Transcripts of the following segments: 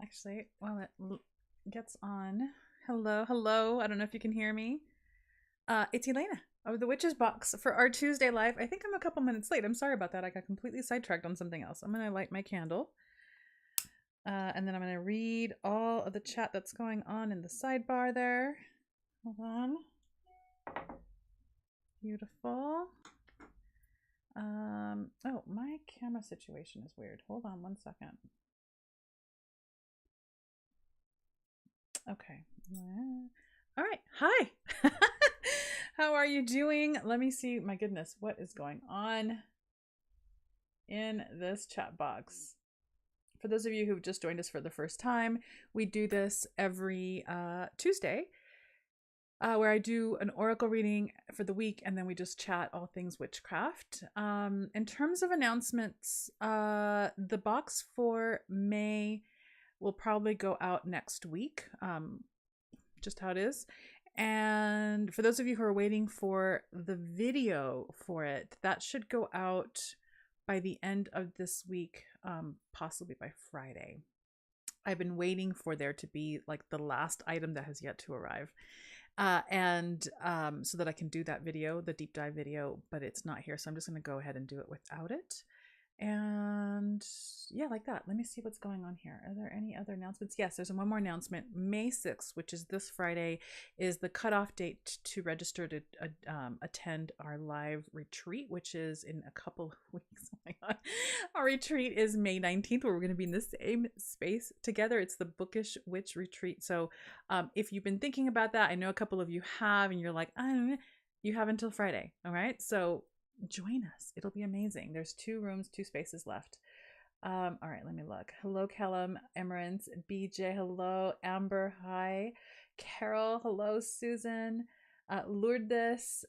Actually, while it gets on, hello. I don't know if you can hear me. It's Elena of the Witches Box for our Tuesday live. I think I'm a couple minutes late. I'm sorry about that. I got completely sidetracked on something else. I'm gonna light my candle, and then I'm gonna read all of the chat that's going on in the sidebar there. Hold on. Beautiful. Oh, my camera situation is weird. Hold on one second. Okay. All right. Hi. How are you doing? Let me see. My goodness, what is going on in this chat box? For those of you who've just joined us for the first time, we do this every Tuesday, where I do an oracle reading for the week, and then we just chat all things witchcraft. In terms of announcements, the box for May will probably go out next week, just how it is. And for those of you who are waiting for the video for it, that should go out by the end of this week, possibly by Friday. I've been waiting for there to be like the last item that has yet to arrive. So that I can do that video, the deep dive video, but it's not here. So I'm just going to go ahead and do it without it. And yeah, like that. Let me see what's going on here. Are there any other announcements? Yes, there's one more announcement. May 6th, which is this Friday, is the cutoff date to register to attend our live retreat, which is in a couple of weeks. Oh my God. Our retreat is May 19th, where we're going to be in the same space together. It's the Bookish Witch Retreat. So if you've been thinking about that, I know a couple of you have, and you're like, I don't know, you have until Friday. All right. So join us. It'll be amazing. There's 2 rooms, 2 spaces left. All right, let me look. Hello, Callum, Emerance, BJ, hello, Amber, hi, Carol, hello, Susan, Lourdes,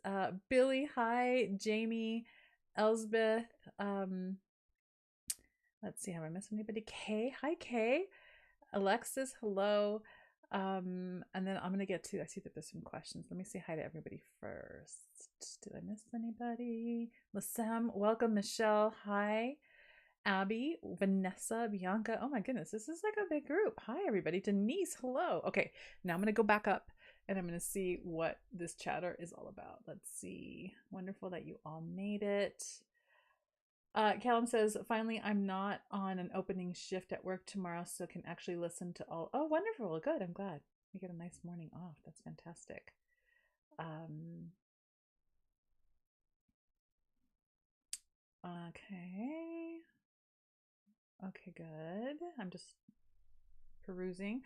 Billy, hi, Jamie, Elsbeth, let's see, have I missed anybody? Kay, hi, Kay, Alexis, hello. And then I'm gonna get to, I see that there's some questions. Let me say hi to everybody first. Did I miss anybody? Lasam, welcome. Michelle, hi. Abby, Vanessa, Bianca. Oh my goodness, this is like a big group. Hi everybody. Denise, hello. Okay, now I'm gonna go back up and I'm gonna see what this chatter is all about. Let's see. Wonderful that you all made it. Callum says, finally, I'm not on an opening shift at work tomorrow, so can actually listen to all. Oh, wonderful. Good. I'm glad. You get a nice morning off. That's fantastic. Okay. Okay, good. I'm just perusing.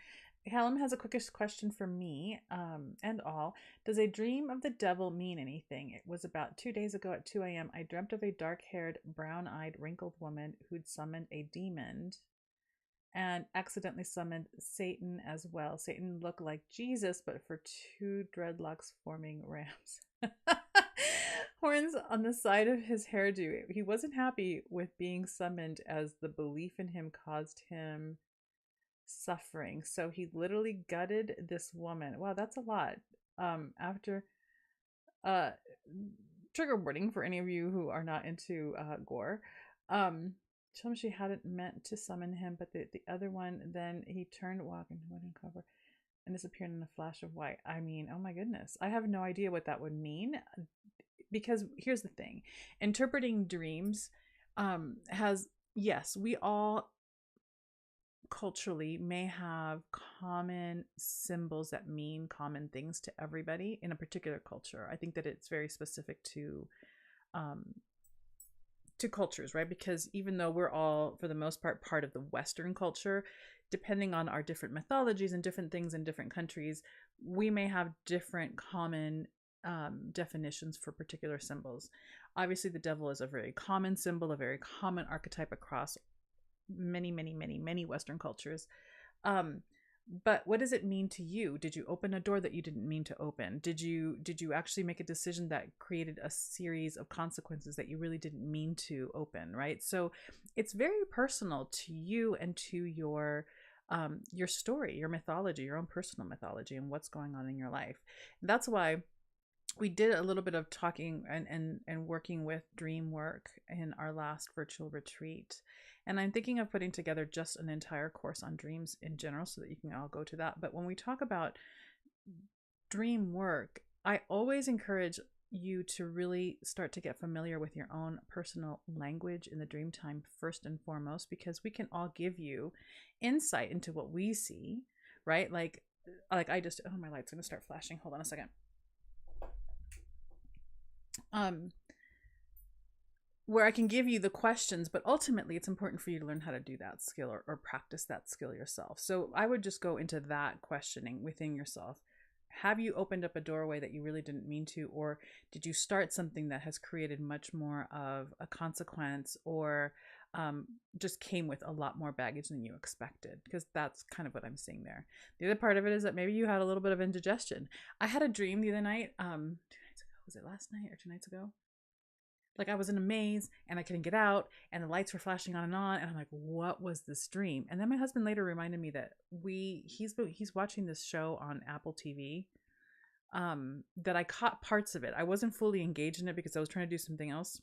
Callum has a quickest question for me, and all. Does a dream of the devil mean anything? It was about 2 days ago at 2 a.m. I dreamt of a dark-haired, brown-eyed, wrinkled woman who'd summoned a demon and accidentally summoned Satan as well. Satan looked like Jesus, but for 2 dreadlocks forming rams. Horns on the side of his hairdo. He wasn't happy with being summoned as the belief in him caused him suffering. So he literally gutted this woman. Wow, that's a lot. After trigger warning for any of you who are not into gore. Told him she hadn't meant to summon him, but the other one, then he turned, walked into wooden cover and disappeared in a flash of white. I mean, oh my goodness. I have no idea what that would mean, because here's the thing. Interpreting dreams yes, we all culturally may have common symbols that mean common things to everybody in a particular culture. I think that it's very specific to cultures, right? Because even though we're all, for the most part of the Western culture, depending on our different mythologies and different things in different countries, we may have different common definitions for particular symbols. Obviously, the devil is a very common symbol, a very common archetype across many Western cultures. But what does it mean to you? Did you open a door that you didn't mean to open? Did you actually make a decision that created a series of consequences that you really didn't mean to open, right? So it's very personal to you and to your story, your mythology, your own personal mythology, and what's going on in your life. And that's why we did a little bit of talking and working with dream work in our last virtual retreat. And I'm thinking of putting together just an entire course on dreams in general so that you can all go to that. But when we talk about dream work, I always encourage you to really start to get familiar with your own personal language in the dream time first and foremost, because we can all give you insight into what we see, right? Like I just, oh, my light's going to start flashing. Hold on a second. Where I can give you the questions, but ultimately it's important for you to learn how to do that skill or practice that skill yourself. So I would just go into that questioning within yourself. Have you opened up a doorway that you really didn't mean to, or did you start something that has created much more of a consequence, or just came with a lot more baggage than you expected? Because that's kind of what I'm seeing there. The other part of it is that maybe you had a little bit of indigestion. I had a dream the other night, 2 nights ago. Was it last night or 2 nights ago? Like I was in a maze and I couldn't get out and the lights were flashing on, and I'm like, what was this dream? And then my husband later reminded me that he's watching this show on Apple TV, that I caught parts of it. I wasn't fully engaged in it because I was trying to do something else.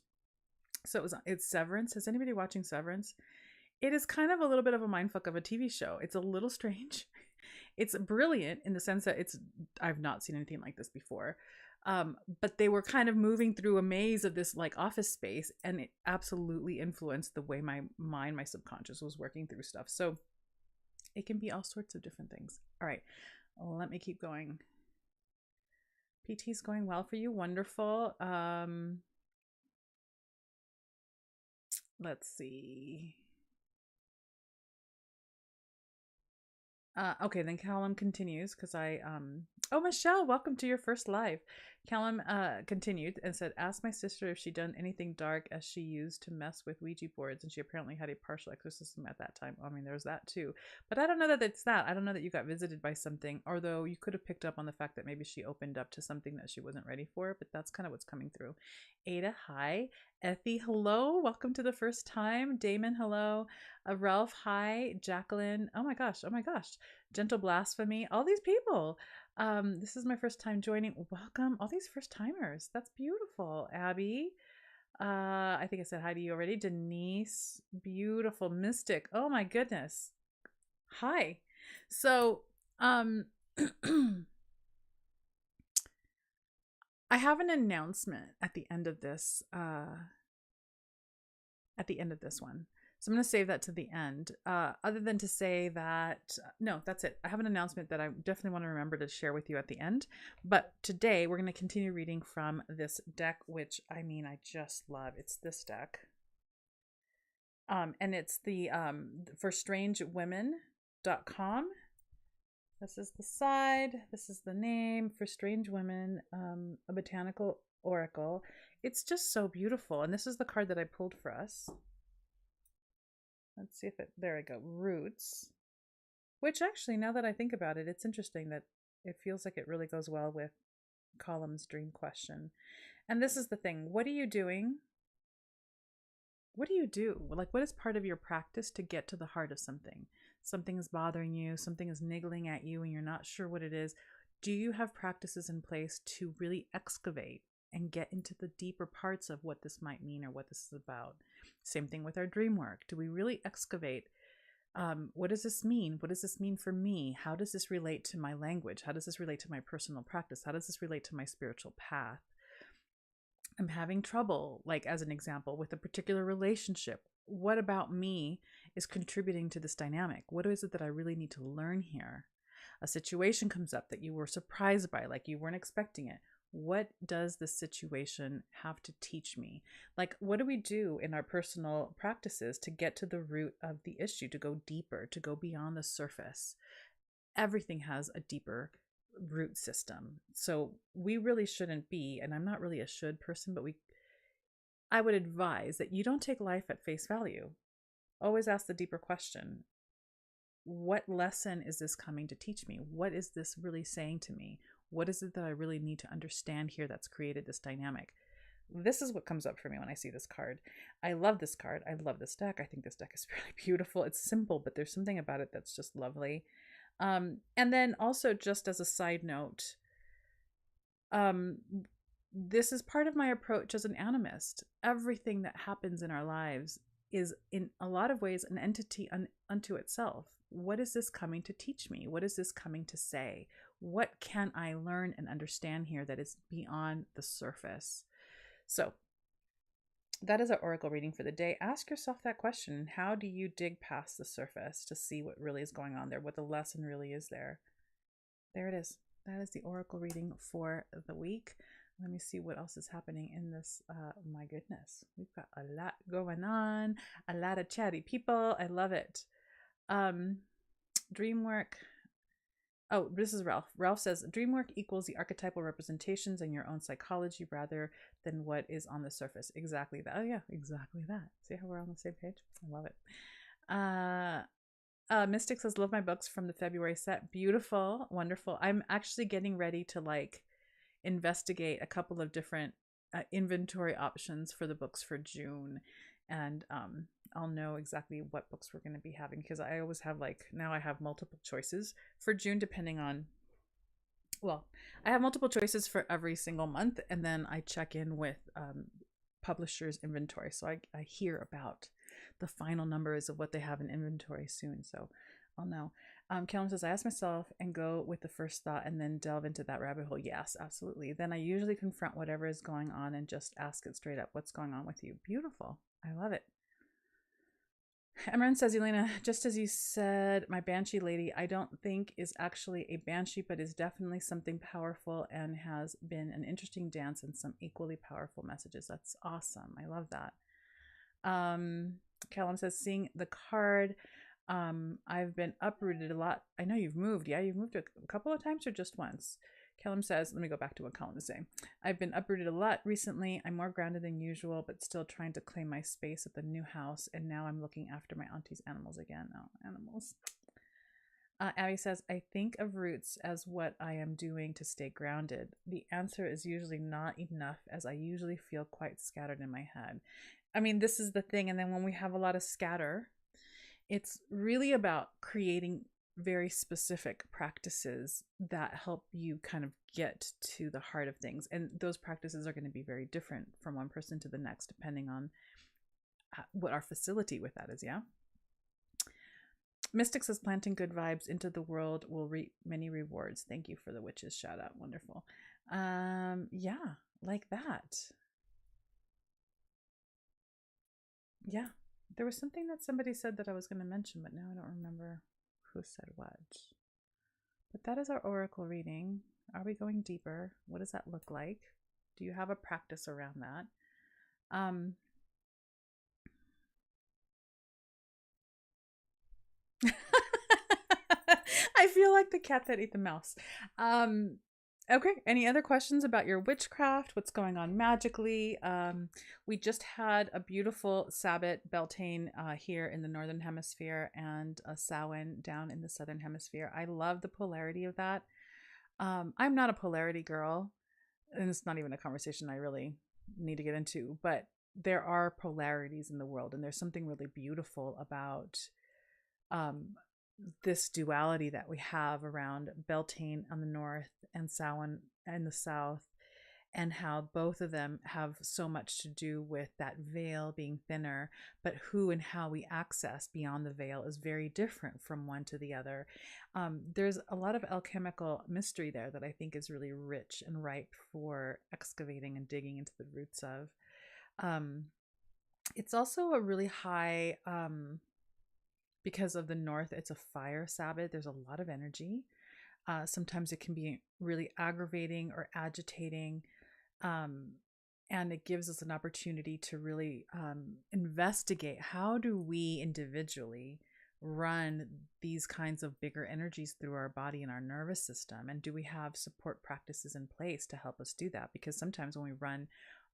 So it's Severance. Is anybody watching Severance? It is kind of a little bit of a mindfuck of a TV show. It's a little strange. It's brilliant in the sense that I've not seen anything like this before. But they were kind of moving through a maze of this like office space, and it absolutely influenced the way my mind, my subconscious was working through stuff. So it can be all sorts of different things. All right, let me keep going. PT's going well for you. Wonderful. Let's see. Okay, then Callum continues because oh, Michelle, welcome to your first live. Callum continued and said, ask my sister if she'd done anything dark as she used to mess with Ouija boards, and she apparently had a partial exorcism at that time. I mean, there's that too. But I don't know that it's that. I don't know that you got visited by something, although you could have picked up on the fact that maybe she opened up to something that she wasn't ready for, but that's kind of what's coming through. Ada, hi. Effie, hello. Welcome to the first time. Damon, hello. Ralph, hi. Jacqueline, oh my gosh. Gentle Blasphemy, all these people. This is my first time joining. Welcome, all these first timers. That's beautiful. Abby, I think I said hi to you already. Denise, beautiful. Mystic, oh my goodness. Hi. So I have an announcement at the end of this one. So I'm going to save that to the end, other than to say that, no, that's it. I have an announcement that I definitely want to remember to share with you at the end. But today we're going to continue reading from this deck, which I just love. It's this deck. And it's the for strangewomen.com. This is the side. This is the name for Strange Women, a Botanical Oracle. It's just so beautiful. And this is the card that I pulled for us. Let's see if there we go. Roots. Which actually, now that I think about it, it's interesting that it feels like it really goes well with Column's dream question. And this is the thing. What are you doing? What do you do? Like, what is part of your practice to get to the heart of something? Something is bothering you. Something is niggling at you and you're not sure what it is. Do you have practices in place to really excavate and get into the deeper parts of what this might mean or what this is about? Same thing with our dream work. Do we really excavate? What does this mean? What does this mean for me? How does this relate to my language? How does this relate to my personal practice? How does this relate to my spiritual path? I'm having trouble, like as an example, with a particular relationship. What about me is contributing to this dynamic? What is it that I really need to learn here? A situation comes up that you were surprised by, like you weren't expecting it. What does this situation have to teach me? Like, what do we do in our personal practices to get to the root of the issue, to go deeper, to go beyond the surface? Everything has a deeper root system. So we really shouldn't be, and I'm not really a should person, but I would advise that you don't take life at face value. Always ask the deeper question. What lesson is this coming to teach me? What is this really saying to me? What is it that I really need to understand here that's created this dynamic? This is what comes up for me when I see this card. I love this card. I love this deck. I think this deck is really beautiful. It's simple, but there's something about it that's just lovely. And then also, just as a side note, this is part of my approach as an animist. Everything that happens in our lives is in a lot of ways an entity unto itself. What is this coming to teach me? What is this coming to say? What can I learn and understand here that is beyond the surface? So that is our oracle reading for the day. Ask yourself that question. How do you dig past the surface to see what really is going on there, what the lesson really is there? There it is. That is the oracle reading for the week. Let me see what else is happening in this. My goodness, we've got a lot going on, a lot of chatty people. I love it. Dream work. Oh, this is Ralph. Ralph says dream work equals the archetypal representations in your own psychology rather than what is on the surface. Exactly that. Oh yeah, exactly that. See how we're on the same page? I love it. Mystic says, love my books from the February set. Beautiful, wonderful. I'm actually getting ready to like investigate a couple of different inventory options for the books for June. And I'll know exactly what books we're going to be having, because I always have now I have multiple choices for June depending on, well, I have multiple choices for every single month, and then I check in with publishers' inventory. So I hear about the final numbers of what they have in inventory soon. So I'll know. Callum says, I ask myself and go with the first thought and then delve into that rabbit hole. Yes, absolutely. Then I usually confront whatever is going on and just ask it straight up. What's going on with you? Beautiful. I love it. Emran says, Elena, just as you said, my banshee lady, I don't think is actually a banshee, but is definitely something powerful and has been an interesting dance and some equally powerful messages. That's awesome. I love that. Callum says, seeing the card, I've been uprooted a lot. I know you've moved. Yeah, you've moved a couple of times or just once? Callum says, let me go back to what Callum is saying. I've been uprooted a lot recently. I'm more grounded than usual, but still trying to claim my space at the new house. And now I'm looking after my auntie's animals again. Oh, animals. Abby says, I think of roots as what I am doing to stay grounded. The answer is usually not enough, as I usually feel quite scattered in my head. I mean, this is the thing. And then when we have a lot of scatter, it's really about creating very specific practices that help you kind of get to the heart of things. And those practices are going to be very different from one person to the next, depending on what our facility with that is. Yeah. Mystic says, planting good vibes into the world will reap many rewards. Thank you for the witches shout out. Wonderful. Yeah, like that. Yeah. There was something that somebody said that I was going to mention, but now I don't remember who said what. But that is our oracle reading. Are we going deeper? What does that look like? Do you have a practice around that? I feel like the cat that ate the mouse. Okay, any other questions about your witchcraft? What's going on magically? We just had a beautiful Sabbath Beltane here in the Northern Hemisphere and a Samhain down in the Southern Hemisphere. I love the polarity of that. I'm not a polarity girl, and it's not even a conversation I really need to get into, but there are polarities in the world, and there's something really beautiful about this duality that we have around Beltane on the north and Samhain in the south, and how both of them have so much to do with that veil being thinner, but who and how we access beyond the veil is very different from one to the other. There's a lot of alchemical mystery there that I think is really rich and ripe for excavating and digging into the roots of. It's also a really high, because of the north, it's a fire Sabbath. There's a lot of energy. Sometimes it can be really aggravating or agitating. And it gives us an opportunity to really investigate, how do we individually run these kinds of bigger energies through our body and our nervous system? And do we have support practices in place to help us do that? Because sometimes when we run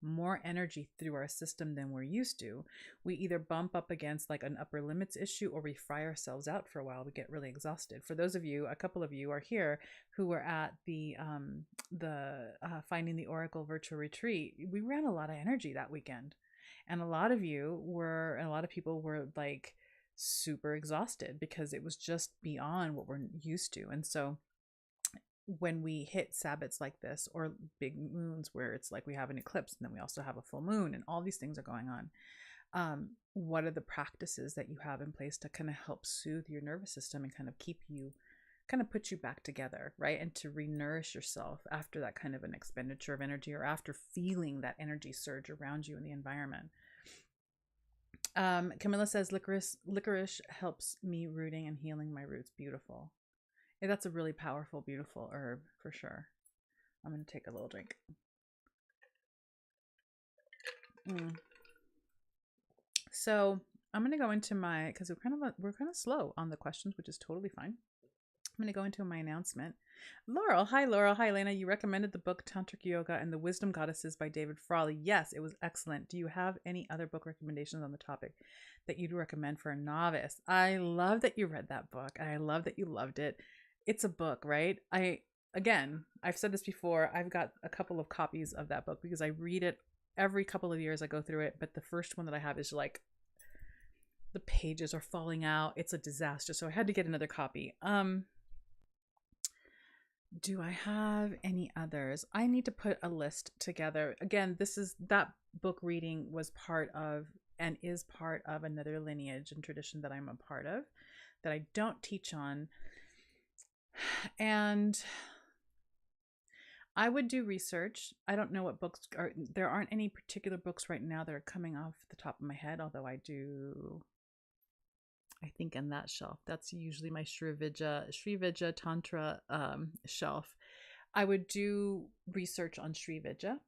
more energy through our system than we're used to, we either bump up against like an upper limits issue, or we fry ourselves out for a while. We get really exhausted. For those of you, a couple of you are here who were at the Finding the Oracle virtual retreat. We ran a lot of energy that weekend, and a lot of people were like super exhausted because it was just beyond what we're used to. And so when we hit Sabbats like this, or big moons where it's like we have an eclipse and then we also have a full moon and all these things are going on, what are the practices that you have in place to kind of help soothe your nervous system and kind of keep you, kind of put you back together, right? And to re-nourish yourself after that kind of an expenditure of energy, or after feeling that energy surge around you in the environment. Camilla says licorice helps me rooting and healing my roots. Beautiful. Yeah, that's a really powerful, beautiful herb for sure. I'm going to take a little drink. So I'm going to go into my, because we're kind of slow on the questions, which is totally fine. I'm going to go into my announcement. Laurel. Hi, Lena. You recommended the book Tantric Yoga and the Wisdom Goddesses by David Frawley. Yes, it was excellent. Do you have any other book recommendations on the topic that you'd recommend for a novice? I love that you read that book. I love that you loved it. It's a book, right? I've said this before. I've got a couple of copies of that book because I read it every couple of years. I go through it, but the first one that I have is like the pages are falling out. It's a disaster. So I had to get another copy. Do I have any others? I need to put a list together. Again, that book reading was part of and is part of another lineage and tradition that I'm a part of that I don't teach on. And I would do research. I don't know what books are. There aren't any particular books right now that are coming off the top of my head, although I think on that shelf, that's usually my Srivijja Tantra shelf. I would do research on Srivijja.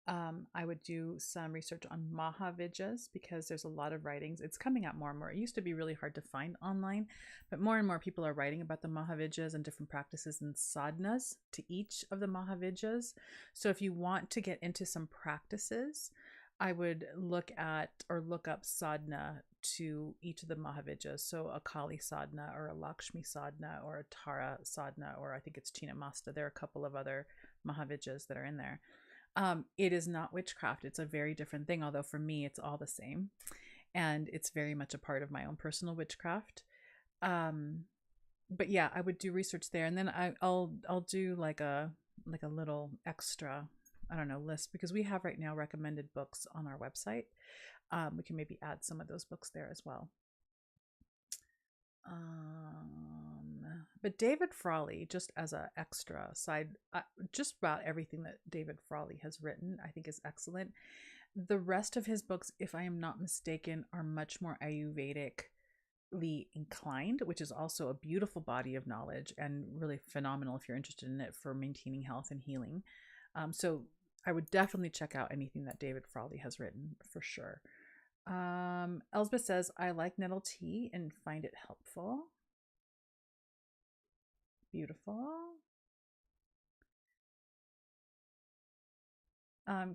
I would do some research on Mahavijjas because there's a lot of writings. It's coming out more and more. It used to be really hard to find online, but more and more people are writing about the Mahavijjas and different practices and sadhanas to each of the Mahavijjas. So if you want to get into some practices, I would look up sadhana to each of the Mahavijjas. So a Kali sadhana or a Lakshmi sadhana or a Tara sadhana, or I think it's Chinnamasta. There are a couple of other Mahavijjas that are in there. It is not witchcraft. It's a very different thing, although for me, it's all the same. And it's very much a part of my own personal witchcraft. But yeah, I would do research there. And then I'll do like a little extra, I don't know, list, because we have right now recommended books on our website. We can maybe add some of those books there as well. But David Frawley, just as an extra side, just about everything that David Frawley has written, I think is excellent. The rest of his books, if I am not mistaken, are much more Ayurvedically inclined, which is also a beautiful body of knowledge and really phenomenal if you're interested in it for maintaining health and healing. So I would definitely check out anything that David Frawley has written for sure. Elsbeth says, I like nettle tea and find it helpful. Beautiful.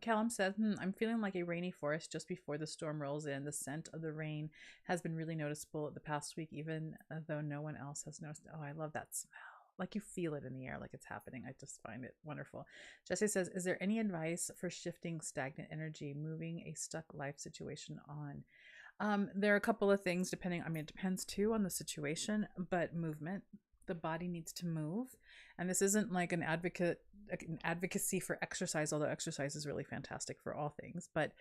Callum says, I'm feeling like a rainy forest just before the storm rolls in. The scent of the rain has been really noticeable the past week, even though no one else has noticed. Oh, I love that smell. Like you feel it in the air, like it's happening. I just find it wonderful. Jesse says, is there any advice for shifting stagnant energy, moving a stuck life situation on? There are a couple of things depending. I mean, it depends too on the situation, but movement. The body needs to move. And this isn't like an advocacy for exercise, although exercise is really fantastic for all things. But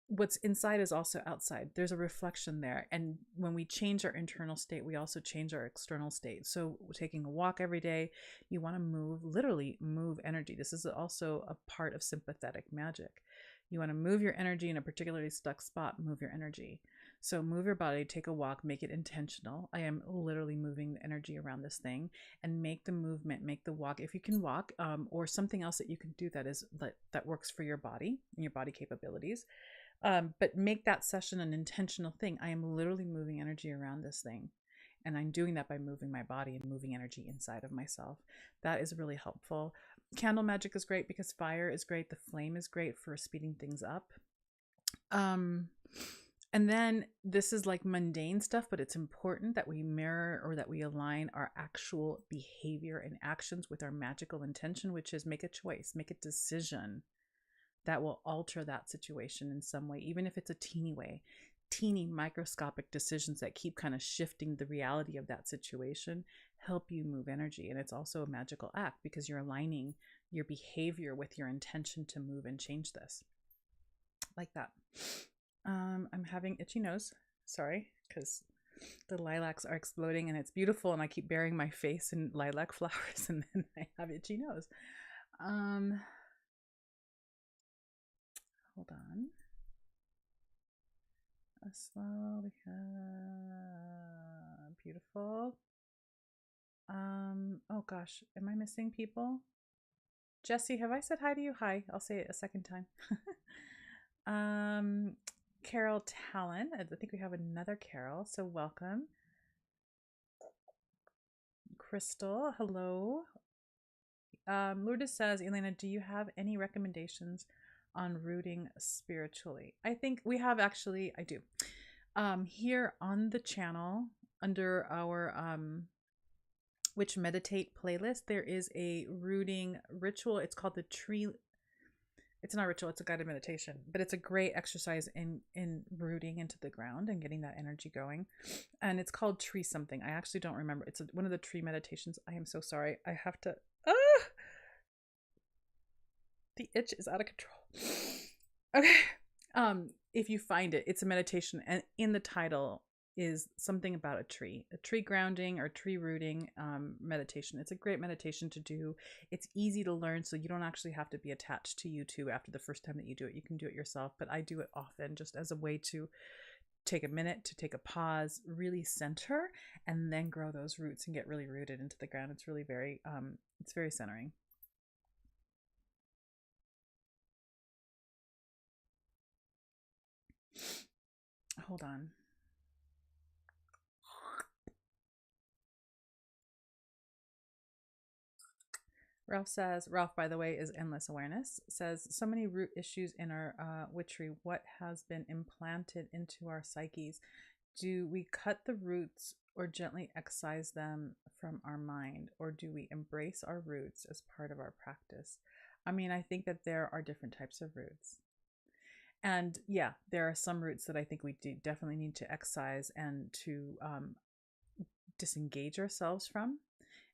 what's inside is also outside. There's a reflection there. And when we change our internal state, we also change our external state. So taking a walk every day, you want to literally move energy. This is also a part of sympathetic magic. You want to move your energy in a particularly stuck spot, move your energy. So move your body, take a walk, make it intentional. I am literally moving the energy around this thing, and make the movement, make the walk. If you can walk, or something else that you can do that works for your body and your body capabilities. But make that session an intentional thing. I am literally moving energy around this thing. And I'm doing that by moving my body and moving energy inside of myself. That is really helpful. Candle magic is great because fire is great. The flame is great for speeding things up. And then this is like mundane stuff, but it's important that we mirror or that we align our actual behavior and actions with our magical intention, which is make a choice, make a decision that will alter that situation in some way, even if it's a teeny way. Teeny microscopic decisions that keep kind of shifting the reality of that situation help you move energy. And it's also a magical act because you're aligning your behavior with your intention to move and change this. Like that. I'm having itchy nose. Sorry, because the lilacs are exploding and it's beautiful, and I keep burying my face in lilac flowers, and then I have itchy nose. Hold on. Slow, beautiful. Oh gosh, am I missing people? Jesse, have I said hi to you? Hi, I'll say it a second time. Carol Talon, I think we have another Carol, so welcome. Crystal, hello. Lourdes says, Elena, do you have any recommendations on rooting spiritually? I think we have, actually. I do. Here on the channel, under our Witch Meditate playlist, there is a rooting ritual. It's called the tree. It's not a ritual, it's a guided meditation, but it's a great exercise in rooting into the ground and getting that energy going. And it's called tree something. I actually don't remember. It's one of the tree meditations. I am so sorry. I have to, the itch is out of control. Okay. If you find it, it's a meditation, and in the title is something about a tree grounding or tree rooting meditation. It's a great meditation to do. It's easy to learn, so you don't actually have to be attached to YouTube after the first time that you do it. You can do it yourself, but I do it often just as a way to take a minute, to take a pause, really center, and then grow those roots and get really rooted into the ground. It's really very, it's very centering. Hold on. Ralph says, Ralph, by the way, is Endless Awareness, says, so many root issues in our witchery. What has been implanted into our psyches? Do we cut the roots or gently excise them from our mind? Or do we embrace our roots as part of our practice? I mean, I think that there are different types of roots. And yeah, there are some roots that I think we do definitely need to excise and to disengage ourselves from.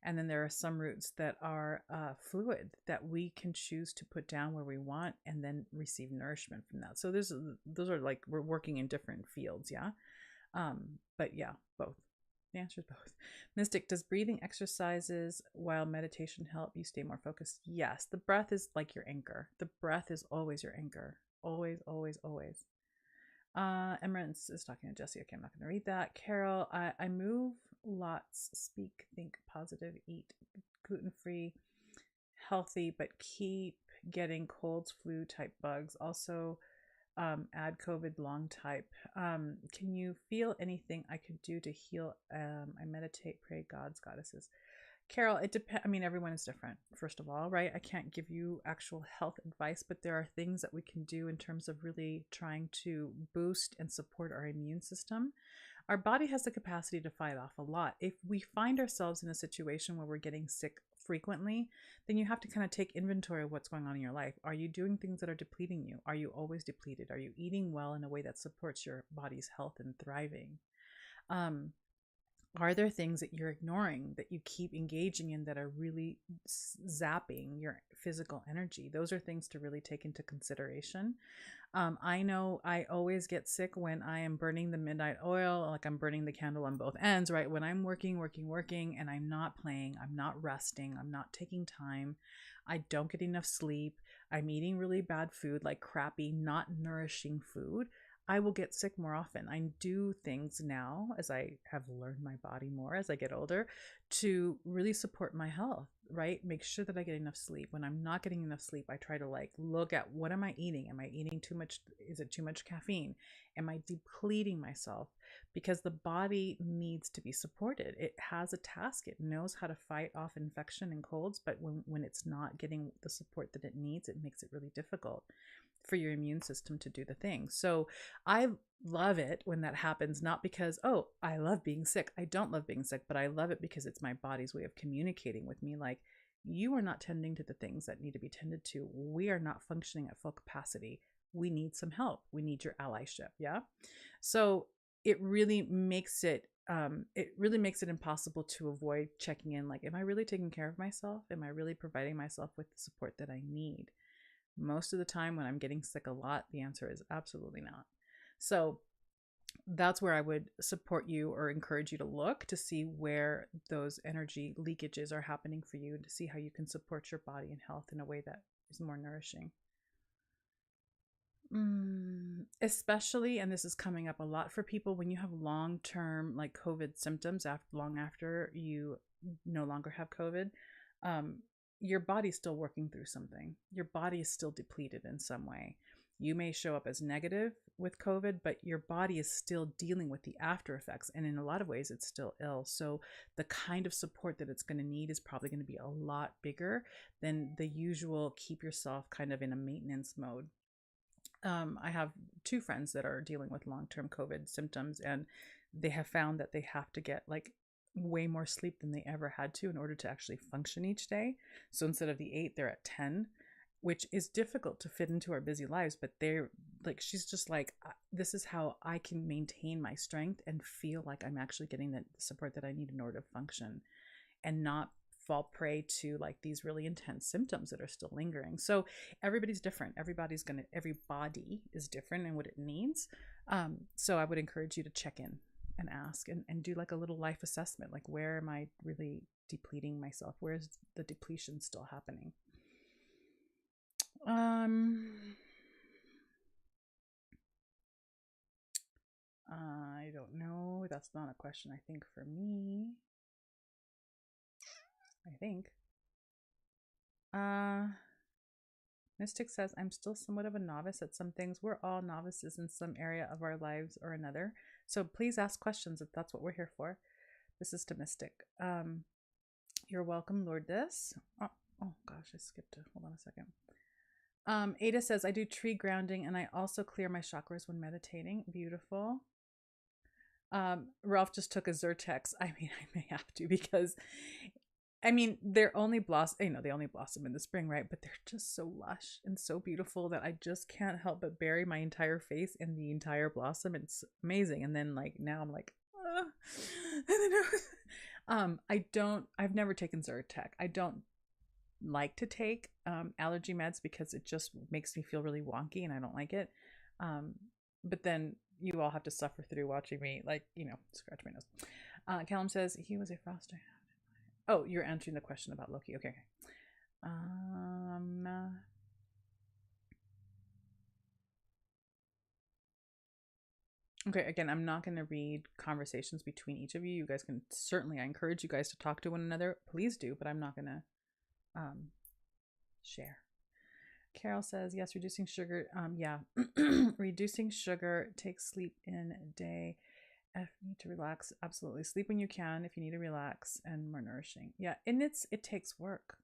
And then there are some roots that are fluid that we can choose to put down where we want and then receive nourishment from that. So those are like, we're working in different fields. Yeah. But yeah, both. The answer is both. Mystic, does breathing exercises while meditation help you stay more focused? Yes. The breath is like your anchor. The breath is always your anchor. Always, always, always. Emerence is talking to Jesse. Okay, I'm not going to read that. Carol, I move lots, speak, think positive, eat gluten-free, healthy, but keep getting colds, flu type bugs. Also, add COVID long type. Can you feel anything I could do to heal? I meditate, pray, gods, goddesses. Carol, it depends. I mean, everyone is different, first of all, right? I can't give you actual health advice, but there are things that we can do in terms of really trying to boost and support our immune system. Our body has the capacity to fight off a lot. If we find ourselves in a situation where we're getting sick frequently, then you have to kind of take inventory of what's going on in your life. Are you doing things that are depleting you? Are you always depleted? Are you eating well in a way that supports your body's health and thriving? Are there things that you're ignoring that you keep engaging in that are really zapping your physical energy? Those are things to really take into consideration. I know I always get sick when I am burning the midnight oil, like I'm burning the candle on both ends, right? When I'm working, and I'm not playing, I'm not resting, I'm not taking time, I don't get enough sleep, I'm eating really bad food, like crappy, not nourishing food, I will get sick more often. I do things now, as I have learned my body more as I get older, to really support my health, right? Make sure that I get enough sleep. When I'm not getting enough sleep, I try to like look at, what am I eating? Am I eating too much? Is it too much caffeine? Am I depleting myself? Because the body needs to be supported. It has a task. It knows how to fight off infection and colds, but when it's not getting the support that it needs, it makes it really difficult for your immune system to do the thing. So I love it when that happens, not because, oh, I love being sick. I don't love being sick, but I love it because it's my body's way of communicating with me. Like, you are not tending to the things that need to be tended to. We are not functioning at full capacity. We need some help. We need your allyship. Yeah. So it really makes it it really makes it impossible to avoid checking in. Like, am I really taking care of myself? Am I really providing myself with the support that I need? Most of the time when I'm getting sick a lot, the answer is absolutely not. So that's where I would support you or encourage you to look to see where those energy leakages are happening for you, and to see how you can support your body and health in a way that is more nourishing. Especially, and this is coming up a lot for people, when you have long-term like COVID symptoms long after you no longer have COVID, your body's still working through something. Your body is still depleted in some way. You may show up as negative with COVID, but your body is still dealing with the after effects. And in a lot of ways, it's still ill. So the kind of support that it's going to need is probably going to be a lot bigger than the usual keep yourself kind of in a maintenance mode. I have 2 friends that are dealing with long-term COVID symptoms, and they have found that they have to get like way more sleep than they ever had to in order to actually function each day. So instead of the 8, they're at 10, which is difficult to fit into our busy lives. But they're like, she's just like, this is how I can maintain my strength and feel like I'm actually getting the support that I need in order to function, and not fall prey to like these really intense symptoms that are still lingering. So everybody's different. Everybody is different in what it needs. So I would encourage you to check in and ask and do like a little life assessment. Like, where am I really depleting myself? Where's the depletion still happening? I don't know. That's not a question, I think, for me. I think. Mystic says, I'm still somewhat of a novice at some things. We're all novices in some area of our lives or another. So please ask questions if that's what we're here for. This is to Mystic. You're welcome, Lord This. Oh gosh, I skipped it. Hold on a second. Ada says, I do tree grounding and I also clear my chakras when meditating. Beautiful. Ralph just took a Zyrtex. I mean, I may have to, because they're only they only blossom in the spring, right? But they're just so lush and so beautiful that I just can't help but bury my entire face in the entire blossom. It's amazing. And then like now I'm like, I've never taken Zyrtec. I don't like to take allergy meds because it just makes me feel really wonky and I don't like it. But then you all have to suffer through watching me, like, scratch my nose. Callum says he was a froster. Oh, you're answering the question about Loki. Okay. Okay, again, I'm not going to read conversations between each of you. You guys can certainly, I encourage you guys to talk to one another. Please do, but I'm not going to share. Carol says, yes, reducing sugar. Yeah, reducing sugar, take sleep in day. If you need to relax, absolutely. Sleep when you can if you need to relax, and more nourishing. Yeah, and it takes work,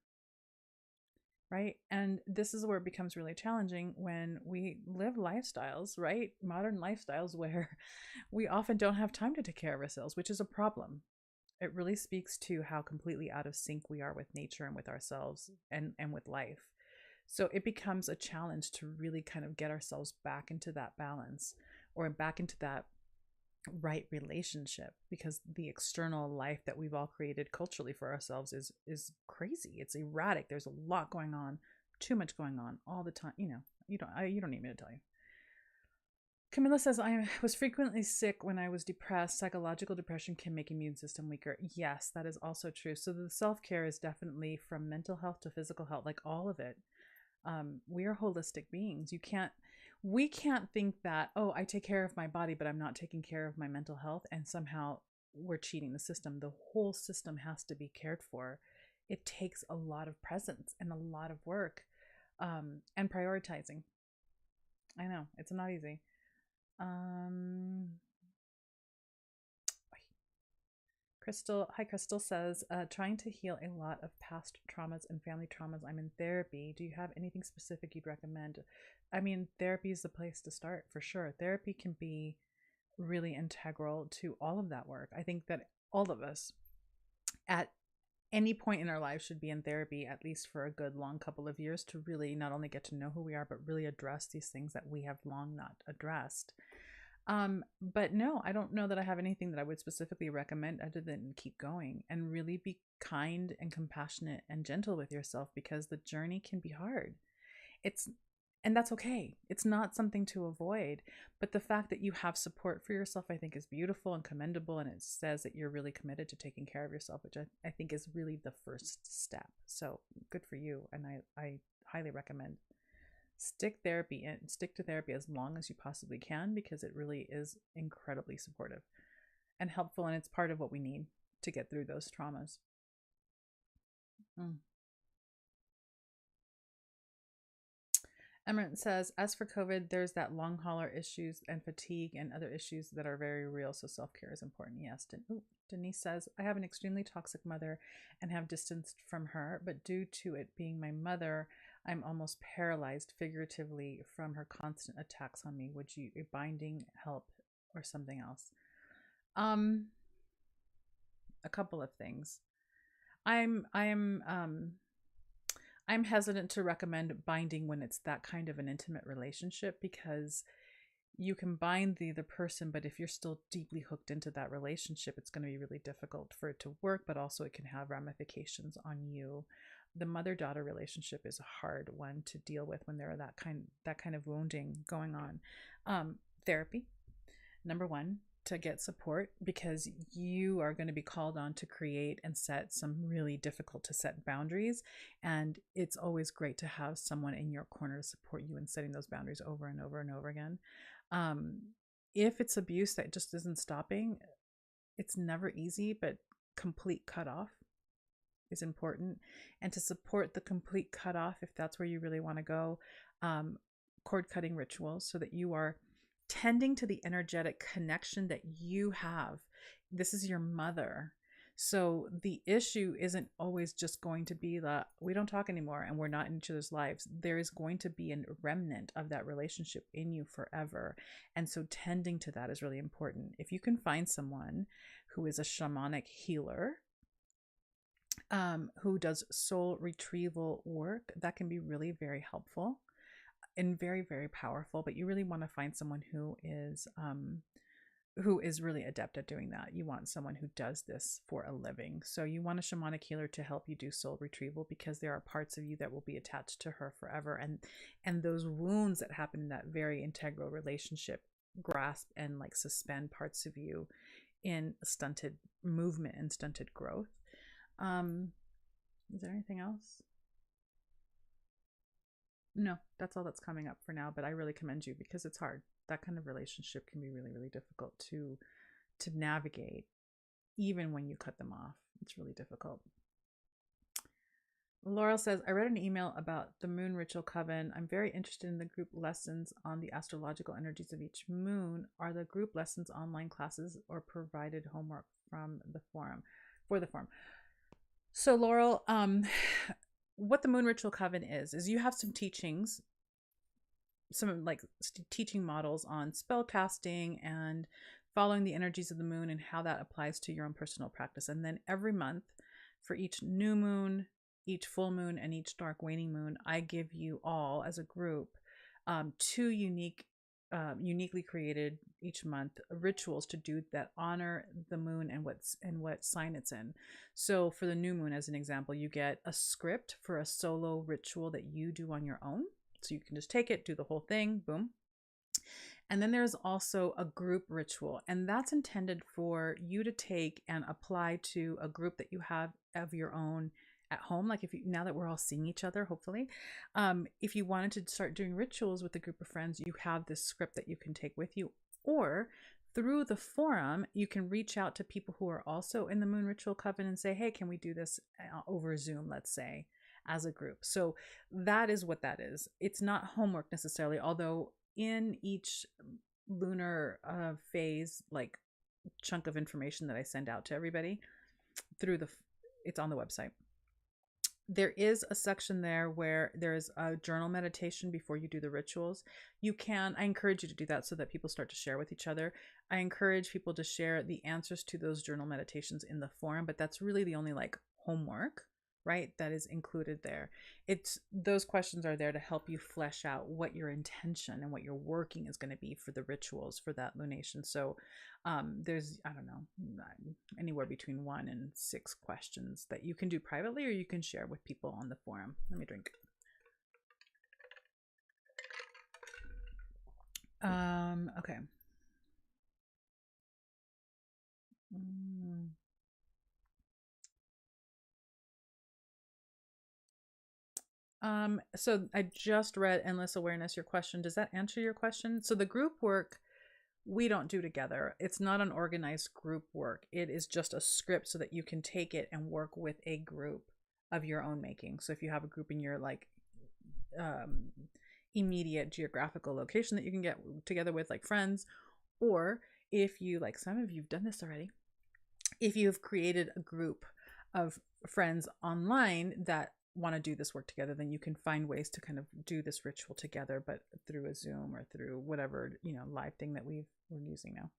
right? And this is where it becomes really challenging when we live lifestyles, right? Modern lifestyles where we often don't have time to take care of ourselves, which is a problem. It really speaks to how completely out of sync we are with nature and with ourselves and with life. So it becomes a challenge to really kind of get ourselves back into that balance, or back into that right relationship, because the external life that we've all created culturally for ourselves is crazy. It's erratic. There's a lot going on, too much going on all the time. You don't need me to tell you. Camilla says, I was frequently sick when I was depressed. Psychological depression can make immune system weaker. Yes, that is also true. So the self-care is definitely from mental health to physical health, like all of it. We are holistic beings. We can't think that, oh, I take care of my body, but I'm not taking care of my mental health, and somehow we're cheating the system. The whole system has to be cared for. It takes a lot of presence and a lot of work, and prioritizing. I know, it's not easy. Crystal says, trying to heal a lot of past traumas and family traumas. I'm in therapy. Do you have anything specific you'd recommend? Therapy is the place to start for sure. Therapy can be really integral to all of that work. I think that all of us at any point in our lives should be in therapy, at least for a good long couple of years, to really not only get to know who we are, but really address these things that we have long not addressed. But no, I don't know that I have anything that I would specifically recommend other than keep going and really be kind and compassionate and gentle with yourself, because the journey can be hard. It's and that's okay. It's not something to avoid, but the fact that you have support for yourself, I think, is beautiful and commendable, and it says that you're really committed to taking care of yourself, which I think is really the first step. So good for you, and I highly recommend stick to therapy as long as you possibly can, because it really is incredibly supportive and helpful, and it's part of what we need to get through those traumas. Mm. Emerald says, as for COVID, there's that long hauler issues and fatigue and other issues that are very real. So self-care is important. Yes. Denise says, I have an extremely toxic mother and have distanced from her, but due to it being my mother, I'm almost paralyzed figuratively from her constant attacks on me. Would you a binding help or something else? A couple of things. I'm hesitant to recommend binding when it's that kind of an intimate relationship, because you can bind the other person, but if you're still deeply hooked into that relationship, it's going to be really difficult for it to work, but also it can have ramifications on you. The mother-daughter relationship is a hard one to deal with when there are that kind of wounding going on. Therapy, number one, to get support, because you are going to be called on to create and set some really difficult to set boundaries. And it's always great to have someone in your corner to support you in setting those boundaries over and over and over again. If it's abuse that just isn't stopping, it's never easy, but complete cutoff is important. And to support the complete cutoff, if that's where you really want to go, cord cutting rituals, so that you are tending to the energetic connection that you have. This is your mother. So the issue isn't always just going to be that we don't talk anymore and we're not in each other's lives. There is going to be a remnant of that relationship in you forever. And so tending to that is really important. If you can find someone who is a shamanic healer, who does soul retrieval work, that can be really very helpful and very, very powerful. But you really want to find someone who is really adept at doing that. You want someone who does this for a living. So you want a shamanic healer to help you do soul retrieval, because there are parts of you that will be attached to her forever, and those wounds that happen in that very integral relationship grasp and like suspend parts of you in stunted movement and stunted growth. Is there anything else? No, that's all that's coming up for now, but I really commend you, because it's hard. That kind of relationship can be really, really difficult to navigate, even when you cut them off. It's really difficult. Laurel says, I read an email about the moon ritual coven. I'm very interested in the group lessons on the astrological energies of each moon. Are the group lessons online classes or provided homework from the forum for the forum? So Laurel, what the moon ritual coven is you have some teachings, some like teaching models on spell casting and following the energies of the moon and how that applies to your own personal practice. And then every month, for each new moon, each full moon, and each dark waning moon, I give you all as a group two uniquely created each month rituals to do that honor the moon and what sign it's in. So for the new moon, as an example, you get a script for a solo ritual that you do on your own. So you can just take it, do the whole thing, boom. And then there's also a group ritual, and that's intended for you to take and apply to a group that you have of your own at home. Like, if you, now that we're all seeing each other, hopefully, if you wanted to start doing rituals with a group of friends, you have this script that you can take with you. Or through the forum, you can reach out to people who are also in the moon ritual coven and say, hey, can we do this over Zoom, let's say, as a group? So that is what that is. It's not homework necessarily, although in each lunar phase, like chunk of information that I send out to everybody through it's on the website. There is a section there where there is a journal meditation before you do the rituals. I encourage you to do that so that people start to share with each other. I encourage people to share the answers to those journal meditations in the forum, but that's really the only like homework right? That is included there. It's those questions are there to help you flesh out what your intention and what your working is going to be for the rituals for that lunation. So there's, I don't know, anywhere between 1 and 6 questions that you can do privately or you can share with people on the forum. Let me drink. Okay. So I just read Endless Awareness, your question. Does that answer your question? So the group work we don't do together. It's not an organized group work. It is just a script so that you can take it and work with a group of your own making. So if you have a group in your like immediate geographical location that you can get together with, like friends, or if you, like some of you've done this already, if you've created a group of friends online that want to do this work together, then you can find ways to kind of do this ritual together, but through a Zoom or through whatever, you know, live thing that we're using now.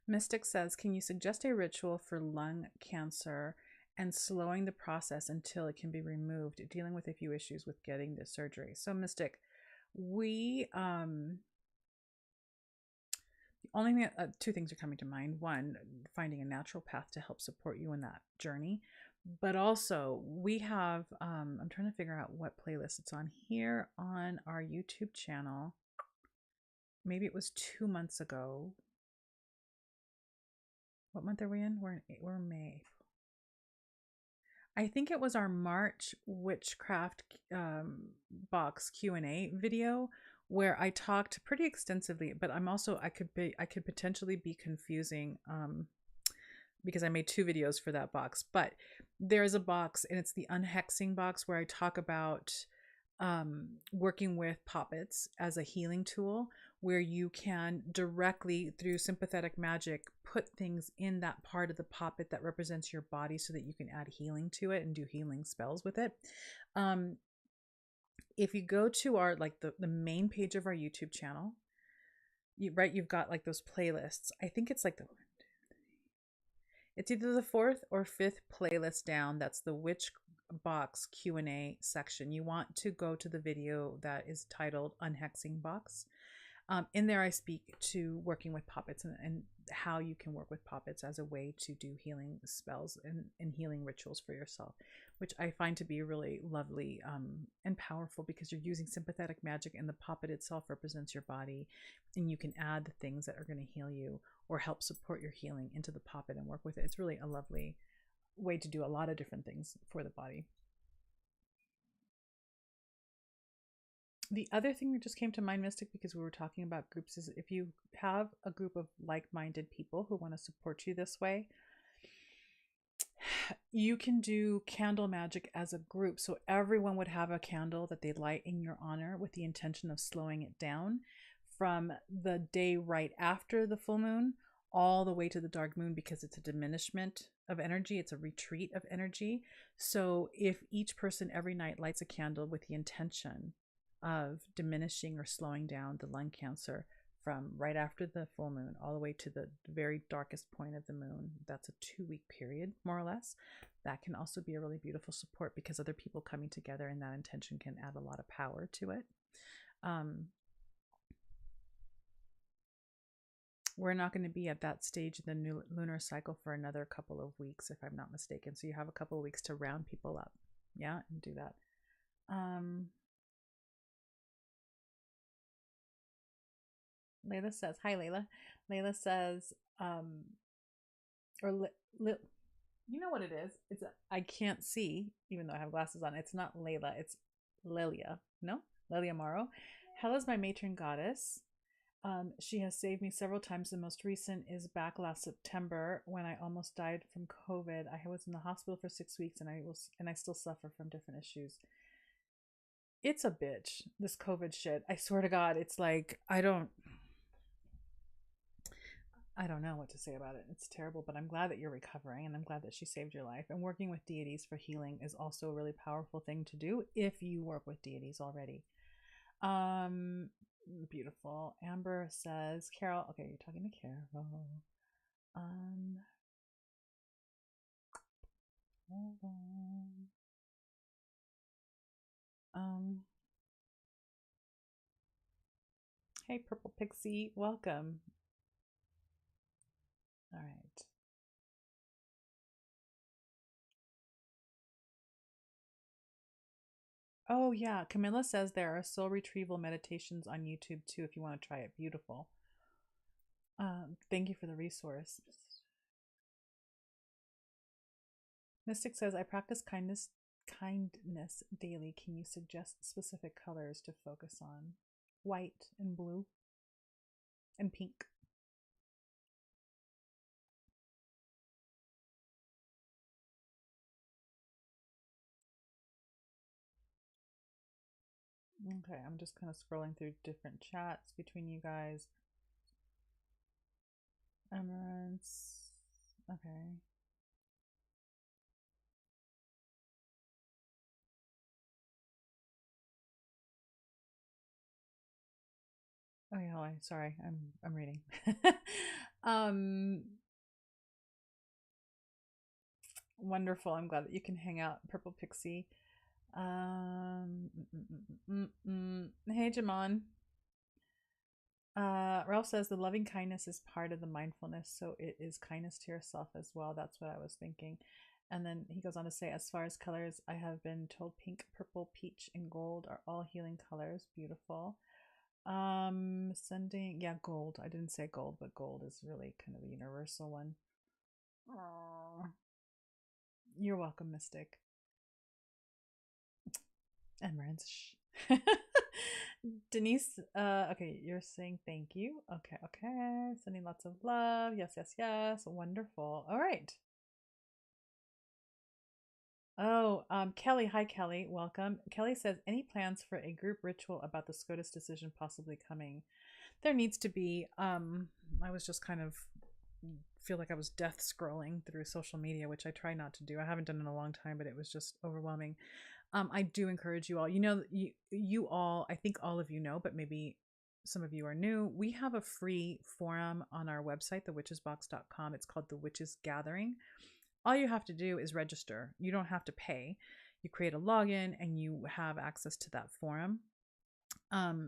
Mystic says, can you suggest a ritual for lung cancer and slowing the process until it can be removed, dealing with a few issues with getting the surgery? So Mystic, we the only thing, 2 things are coming to mind. One, finding a natural path to help support you in that journey, but also we have I'm trying to figure out what playlist it's on here on our YouTube channel. Maybe it was 2 months ago. What month are we in? We're May. I think it was our March witchcraft box Q&A video where I talked pretty extensively, but I could potentially be confusing because I made 2 videos for that box. But there's a box and it's the unhexing box where I talk about working with poppets as a healing tool, where you can directly through sympathetic magic put things in that part of the poppet that represents your body so that you can add healing to it and do healing spells with it. If you go to our like the main page of our YouTube channel, you've got like those playlists. I think it's like it's either the 4th or 5th playlist down. That's the witch box Q&A section. You want to go to the video that is titled Unhexing Box. In there I speak to working with poppets and how you can work with poppets as a way to do healing spells and healing rituals for yourself, which I find to be really lovely and powerful because you're using sympathetic magic and the poppet itself represents your body, and you can add the things that are going to heal you or help support your healing into the poppet and work with it. It's really a lovely way to do a lot of different things for the body. The other thing that just came to mind, Mystic, because we were talking about groups, is if you have a group of like-minded people who want to support you this way, you can do candle magic as a group. So everyone would have a candle that they light in your honor with the intention of slowing it down from the day right after the full moon all the way to the dark moon, because it's a diminishment of energy. It's a retreat of energy. So if each person every night lights a candle with the intention of diminishing or slowing down the lung cancer from right after the full moon all the way to the very darkest point of the moon, that's a 2-week period, more or less. That can also be a really beautiful support because other people coming together in that intention can add a lot of power to it. We're not going to be at that stage of the new lunar cycle for another couple of weeks, if I'm not mistaken. So you have a couple of weeks to round people up. Yeah, and do that. Layla says, hi, Layla. Layla says, you know what it is? I can't see, even though I have glasses on. It's not Layla, it's Lelia. No? Lelia Morrow. Hela's my matron goddess. She has saved me several times. The most recent is back last September when I almost died from COVID. I was in the hospital for 6 weeks and I still suffer from different issues. It's a bitch, this COVID shit. I swear to God, it's like, I don't know what to say about it. It's terrible, but I'm glad that you're recovering and I'm glad that she saved your life. And working with deities for healing is also a really powerful thing to do if you work with deities already. Beautiful. Amber says, Carol, okay, you're talking to Carol. Hold on. Hey, Purple Pixie, welcome. All right. Oh, yeah. Camilla says there are soul retrieval meditations on YouTube too if you want to try it. Beautiful. Thank you for the resource. Mystic says, I practice kindness daily. Can you suggest specific colors to focus on? White and blue and pink. Okay, I'm just kind of scrolling through different chats between you guys. Emerance. Okay. Oh yeah, sorry, I'm reading. um Wonderful. I'm glad that you can hang out, Purple Pixie. Hey, Jamon. Ralph says the loving kindness is part of the mindfulness, so it is kindness to yourself as well. That's what I was thinking. And then he goes on to say, as far as colors, I have been told pink, purple, peach, and gold are all healing colors. Beautiful. Sending, yeah, gold. I didn't say gold, but gold is really kind of a universal one. Aww. You're welcome, Mystic. Emerald. Denise, okay, you're saying thank you. Okay. Sending lots of love. Yes. Wonderful. All right. Oh, Kelly. Hi, Kelly. Welcome. Kelly says, any plans for a group ritual about the SCOTUS decision possibly coming? There needs to be. I was just kind of feel like I was death scrolling through social media, which I try not to do. I haven't done in a long time, but it was just overwhelming. I do encourage you all. You know, you all, I think all of you know, but maybe some of you are new. We have a free forum on our website, thewitchesbox.com. It's called The Witches Gathering. All you have to do is register. You don't have to pay. You create a login and you have access to that forum.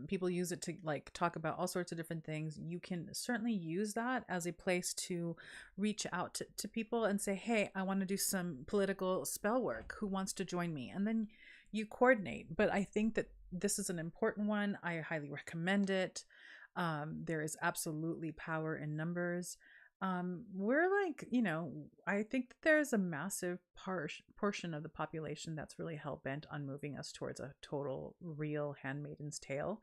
People use it to like talk about all sorts of different things. You can certainly use that as a place to reach out to people and say, hey, I want to do some political spell work. Who wants to join me? And then you coordinate. But I think that this is an important one. I highly recommend it. There is absolutely power in numbers. We're like, I think that there's a massive portion of the population that's really hell-bent on moving us towards a total real handmaiden's tale.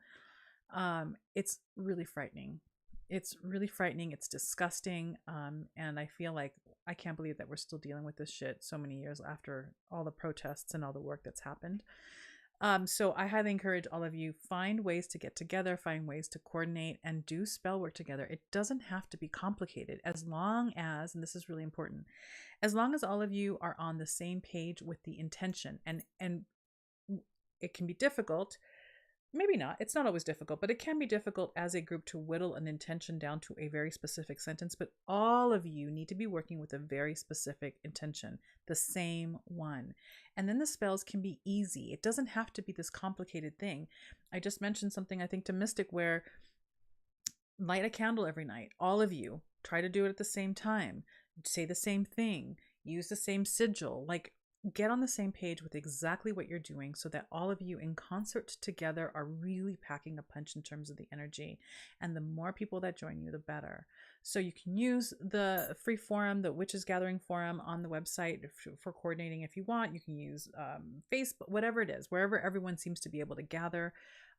It's really frightening. It's disgusting. And I feel like I can't believe that we're still dealing with this shit so many years after all the protests and all the work that's happened. So I highly encourage all of you, find ways to get together, find ways to coordinate and do spell work together. It doesn't have to be complicated as long as, and this is really important, as long as all of you are on the same page with the intention. And it can be difficult. Maybe not. It's not always difficult, but it can be difficult as a group to whittle an intention down to a very specific sentence. But all of you need to be working with a very specific intention, the same one. And then the spells can be easy. It doesn't have to be this complicated thing. I just mentioned something, I think, to Mystic, where light a candle every night. All of you try to do it at the same time. Say the same thing. Use the same sigil. Like, get on the same page with exactly what you're doing so that all of you in concert together are really packing a punch in terms of the energy. And the more people that join you, the better. So you can use the free forum, the Witches Gathering forum on the website for coordinating if you want. You can use Facebook, whatever it is, wherever everyone seems to be able to gather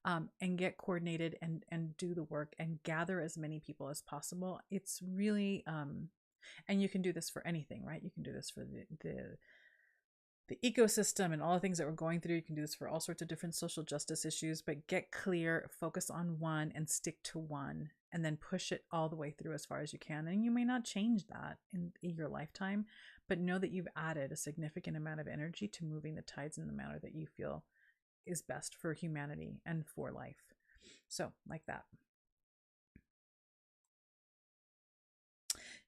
and get coordinated and do the work and gather as many people as possible. It's really, and you can do this for anything, right? You can do this for the ecosystem and all the things that we're going through. You can do this for all sorts of different social justice issues, but get clear, focus on one and stick to one, and then push it all the way through as far as you can. And you may not change that in your lifetime, but know that you've added a significant amount of energy to moving the tides in the manner that you feel is best for humanity and for life. So like that.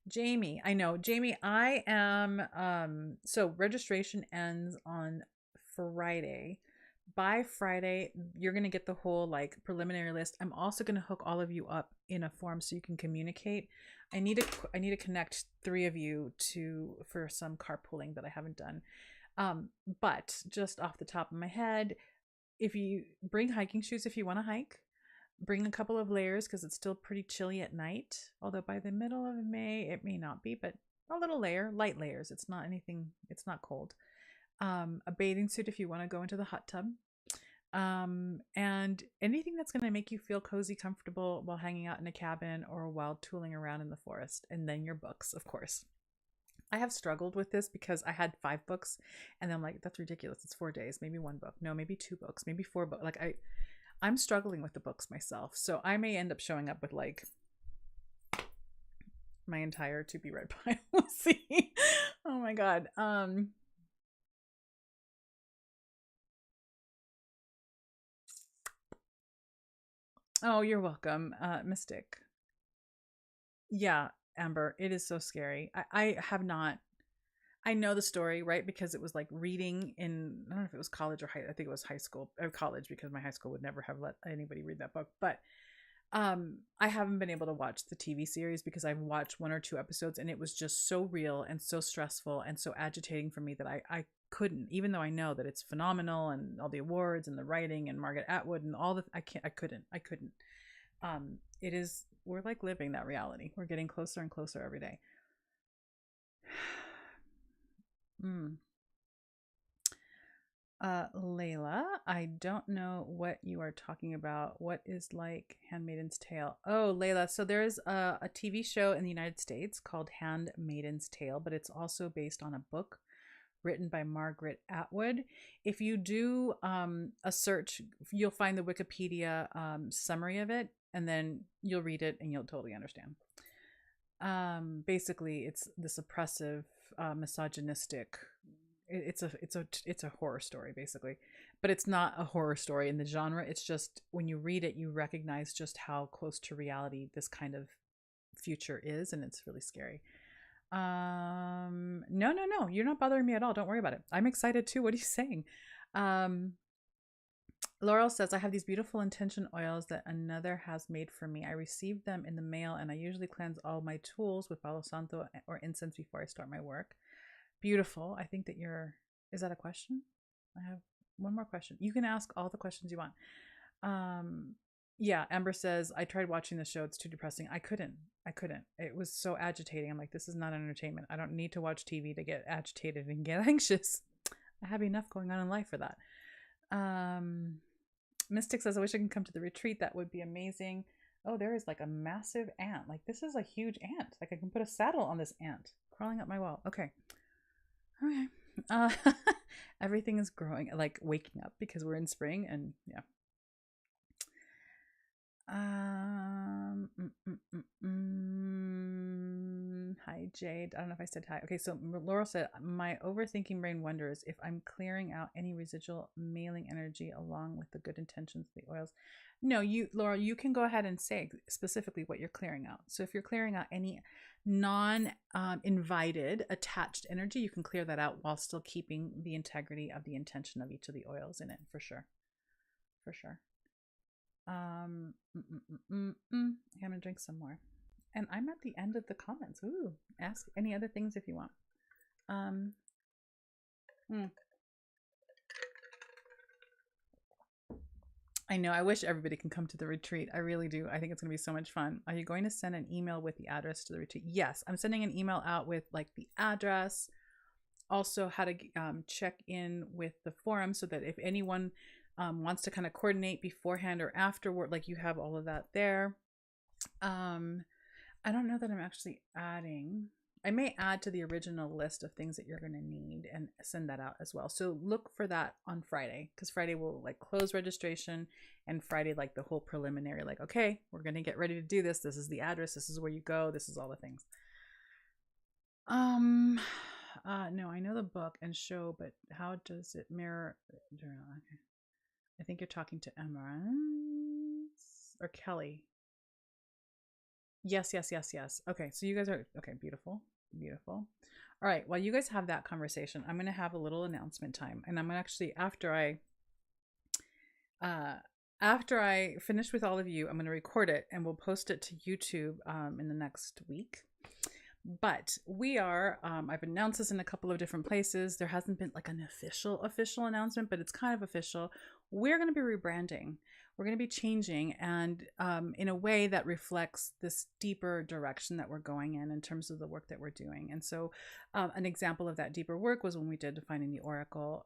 Jamie, I know. Jamie, I am so registration ends on Friday. By Friday, you're going to get the whole like preliminary list. I'm also going to hook all of you up in a form so you can communicate. I need to connect 3 of you for some carpooling that I haven't done. But just off the top of my head, if you bring hiking shoes if you want to hike, bring a couple of layers because it's still pretty chilly at night. Although by the middle of May, it may not be, but a little layer, light layers. It's not anything, it's not cold. A bathing suit if you want to go into the hot tub. And anything that's going to make you feel cozy, comfortable while hanging out in a cabin or while tooling around in the forest. And then your books, of course. I have struggled with this because I had 5 books and I'm like, that's ridiculous. It's 4 days, maybe 1 book. No, maybe 2 books, maybe 4 books. Like I'm struggling with the books myself. So I may end up showing up with like my entire to be read pile. We'll see. Oh my God. Oh, you're welcome. Mystic. Yeah, Amber, it is so scary. I have not, I know the story, right? Because it was like reading in, I don't know if it was college or I think it was high school or college because my high school would never have let anybody read that book. But I haven't been able to watch the TV series because I've watched 1 or 2 episodes and it was just so real and so stressful and so agitating for me that I couldn't, even though I know that it's phenomenal and all the awards and the writing and Margaret Atwood and all the, I couldn't. It is, we're like living that reality. We're getting closer and closer every day. Layla, I don't know what you are talking about. What is like Handmaiden's Tale? Oh, Layla, so there's a TV show in the United States called Handmaiden's Tale, but it's also based on a book written by Margaret Atwood. If you do a search, you'll find the Wikipedia summary of it, and then you'll read it and you'll totally understand. Basically, it's this oppressive, misogynistic. It's a horror story basically, but it's not a horror story in the genre. It's just when you read it, you recognize just how close to reality this kind of future is, and it's really scary. No, you're not bothering me at all. Don't worry about it. I'm excited too. What are you saying? Laurel says, I have these beautiful intention oils that another has made for me. I received them in the mail and I usually cleanse all my tools with Palo Santo or incense before I start my work. Beautiful. I think that is that a question? I have one more question. You can ask all the questions you want. Yeah, Amber says, I tried watching the show. It's too depressing. I couldn't. It was so agitating. I'm like, this is not entertainment. I don't need to watch TV to get agitated and get anxious. I have enough going on in life for that. Mystic says, I wish I can come to the retreat. That would be amazing. Oh, there is like a massive ant. Like this is a huge ant. Like I can put a saddle on this ant crawling up my wall. Okay. Everything is growing, like waking up because we're in spring and yeah. Hi Jade. I don't know if I said hi. Okay, so Laurel said, my overthinking brain wonders if I'm clearing out any residual mailing energy along with the good intentions of the oils. No, Laurel, you can go ahead and say specifically what you're clearing out. So if you're clearing out any non-invited attached energy, you can clear that out while still keeping the integrity of the intention of each of the oils in it, for sure. I'm gonna drink some more, and I'm at the end of the comments. Ooh, ask any other things if you want. I know, I wish everybody can come to the retreat. I really do. I think it's gonna be so much fun. Are you going to send an email with the address to the retreat? Yes, I'm sending an email out with like the address, also how to check in with the forum so that if anyone wants to kind of coordinate beforehand or afterward, like you have all of that there. I don't know that I'm actually adding. I may add to the original list of things that you're going to need and send that out as well. So look for that on Friday, because Friday will like close registration, and Friday like the whole preliminary, like, okay, we're going to get ready to do this. This is the address. This is where you go. This is all the things. No, I know the book and show, but how does it mirror journal? Okay. I think you're talking to Emerald. or Kelly. Yes, yes, yes, yes. Okay, so you guys are okay. Beautiful, beautiful. All right. While you guys have that conversation, I'm gonna have a little announcement time, and I'm gonna actually uh after I finish with all of you, I'm gonna record it and we'll post it to YouTube in the next week. But we are, I've announced this in a couple of different places. There hasn't been like an official announcement, but it's kind of official. We're going to be rebranding. We're going to be changing, and in a way that reflects this deeper direction that we're going in terms of the work that we're doing. And so, an example of that deeper work was when we did Defining the Oracle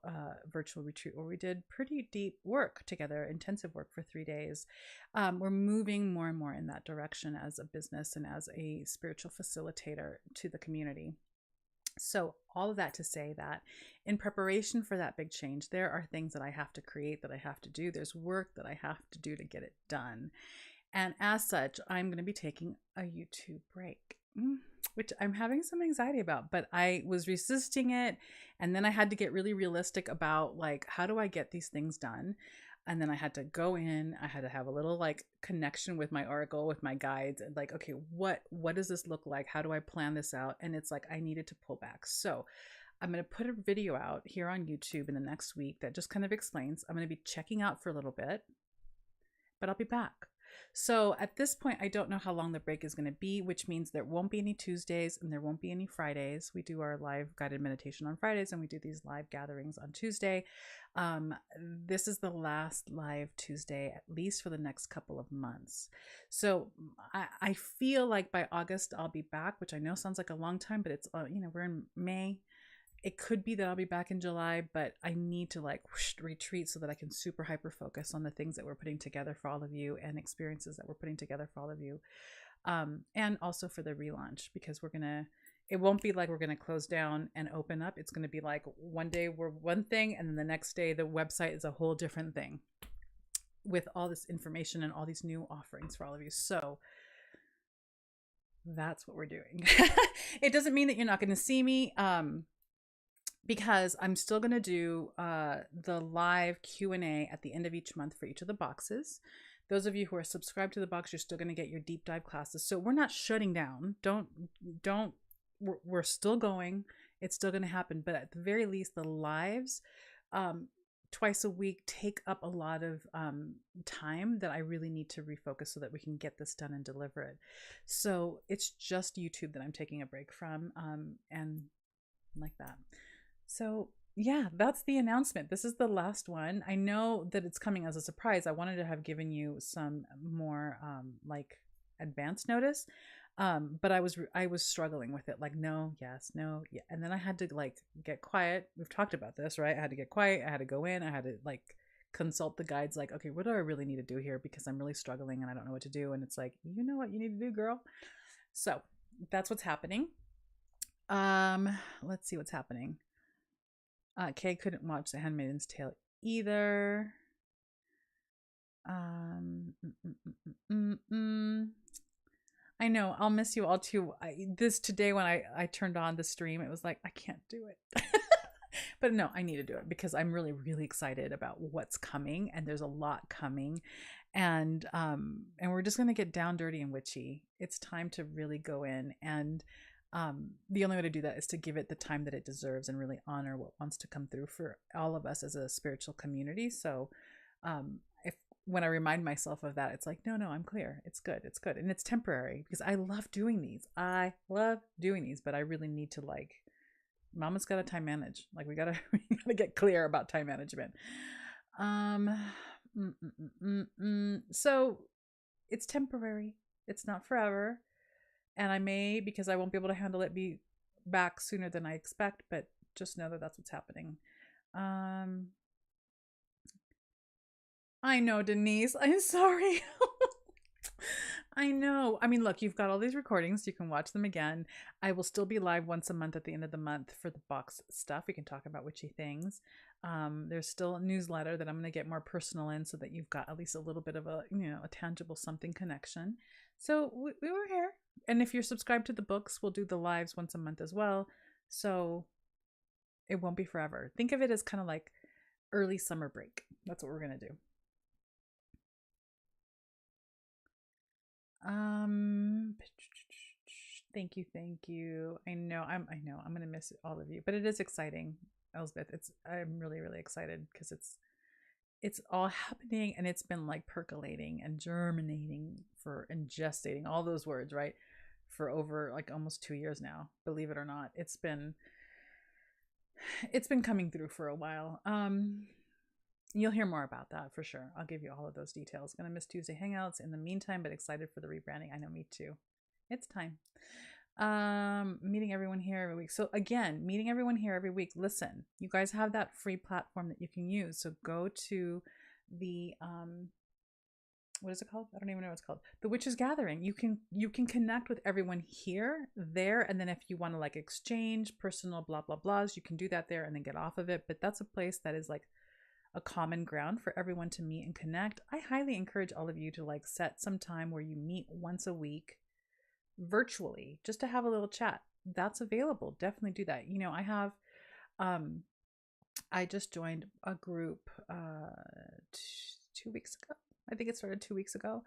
virtual retreat, where we did pretty deep work together, intensive work for 3 days. We're moving more and more in that direction as a business and as a spiritual facilitator to the community. So all of that to say that in preparation for that big change, there are things that I have to create, that I have to do. There's work that I have to do to get it done. And as such, I'm going to be taking a YouTube break, which I'm having some anxiety about, but I was resisting it. And then I had to get really realistic about like, how do I get these things done? And then I had to go in, I had to have a little like connection with my oracle, with my guides, and like, okay, what does this look like? How do I plan this out? And it's like I needed to pull back. So I'm going to put a video out here on YouTube in the next week that just kind of explains. I'm going to be checking out for a little bit, but I'll be back. So at this point, I don't know how long the break is going to be, which means there won't be any Tuesdays and there won't be any Fridays. We do our live guided meditation on Fridays and we do these live gatherings on Tuesday. This is the last live Tuesday, at least for the next couple of months. So I feel like by August, I'll be back, which I know sounds like a long time, but it's, we're in May. It could be that I'll be back in July, but I need to like retreat so that I can super hyper focus on the things that we're putting together for all of you and experiences that we're putting together for all of you. And also for the relaunch, because it won't be like we're going to close down and open up. It's going to be like one day we're one thing and then the next day the website is a whole different thing with all this information and all these new offerings for all of you. So that's what we're doing. It doesn't mean that you're not going to see me. Because I'm still going to do the live Q&A at the end of each month for each of the boxes. Those of you who are subscribed to the box, you're still going to get your deep dive classes. So we're not shutting down. We're still going. It's still going to happen. But at the very least, the lives twice a week take up a lot of time that I really need to refocus so that we can get this done and deliver it. So it's just YouTube that I'm taking a break from and like that. So yeah, that's the announcement. This is the last one. I know that it's coming as a surprise. I wanted to have given you some more like advance notice. But I was struggling with it, like no, yes, no, yeah. And then I had to like get quiet. We've talked about this, right? I had to get quiet. I had to go in. I had to like consult the guides, like, okay, what do I really need to do here? Because I'm really struggling and I don't know what to do. And it's like, you know what you need to do, girl. So that's what's happening. Let's see what's happening. Kay couldn't watch The Handmaid's Tale either. I know, I'll miss you all too. Today when I turned on the stream, it was like, I can't do it. But no, I need to do it because I'm really, really excited about what's coming, and there's a lot coming. And we're just gonna get down dirty and witchy. It's time to really go in, and the only way to do that is to give it the time that it deserves and really honor what wants to come through for all of us as a spiritual community. So when I remind myself of that, it's like, no, I'm clear. It's good. And it's temporary because I love doing these. But I really need to like, mama's got to time manage. Like we gotta get clear about time management. So it's temporary. It's not forever. And I may, because I won't be able to handle it, be back sooner than I expect, but just know that that's what's happening. I know, Denise. I'm sorry. I know. I mean, look, you've got all these recordings. You can watch them again. I will still be live once a month at the end of the month for the box stuff. We can talk about witchy things. There's still a newsletter that I'm going to get more personal in so that you've got at least a little bit of a tangible something connection. So we were here. And if you're subscribed to the books, we'll do the lives once a month as well. So it won't be forever. Think of it as kind of like early summer break. That's what we're going to do. Um, thank you. I know I'm gonna miss all of you, but it is exciting, Elspeth. I'm really, really excited because it's all happening and it's been like percolating and germinating and gestating, all those words, right? For over like almost 2 years now. Believe it or not, it's been coming through for a while. You'll hear more about that for sure. I'll give you all of those details. Gonna miss Tuesday hangouts in the meantime, but excited for the rebranding. I know, me too. It's time. Meeting everyone here every week. So again, meeting everyone here every week. Listen, you guys have that free platform that you can use. So go to the what is it called? I don't even know what it's called. The Witches Gathering. You can connect with everyone here, there, and then if you want to like exchange personal blah blah blahs, you can do that there and then get off of it. But that's a place that is like a common ground for everyone to meet and connect. I highly encourage all of you to like set some time where you meet once a week virtually just to have a little chat. That's available. Definitely do that. I just joined a group 2 weeks ago. I think it started 2 weeks ago.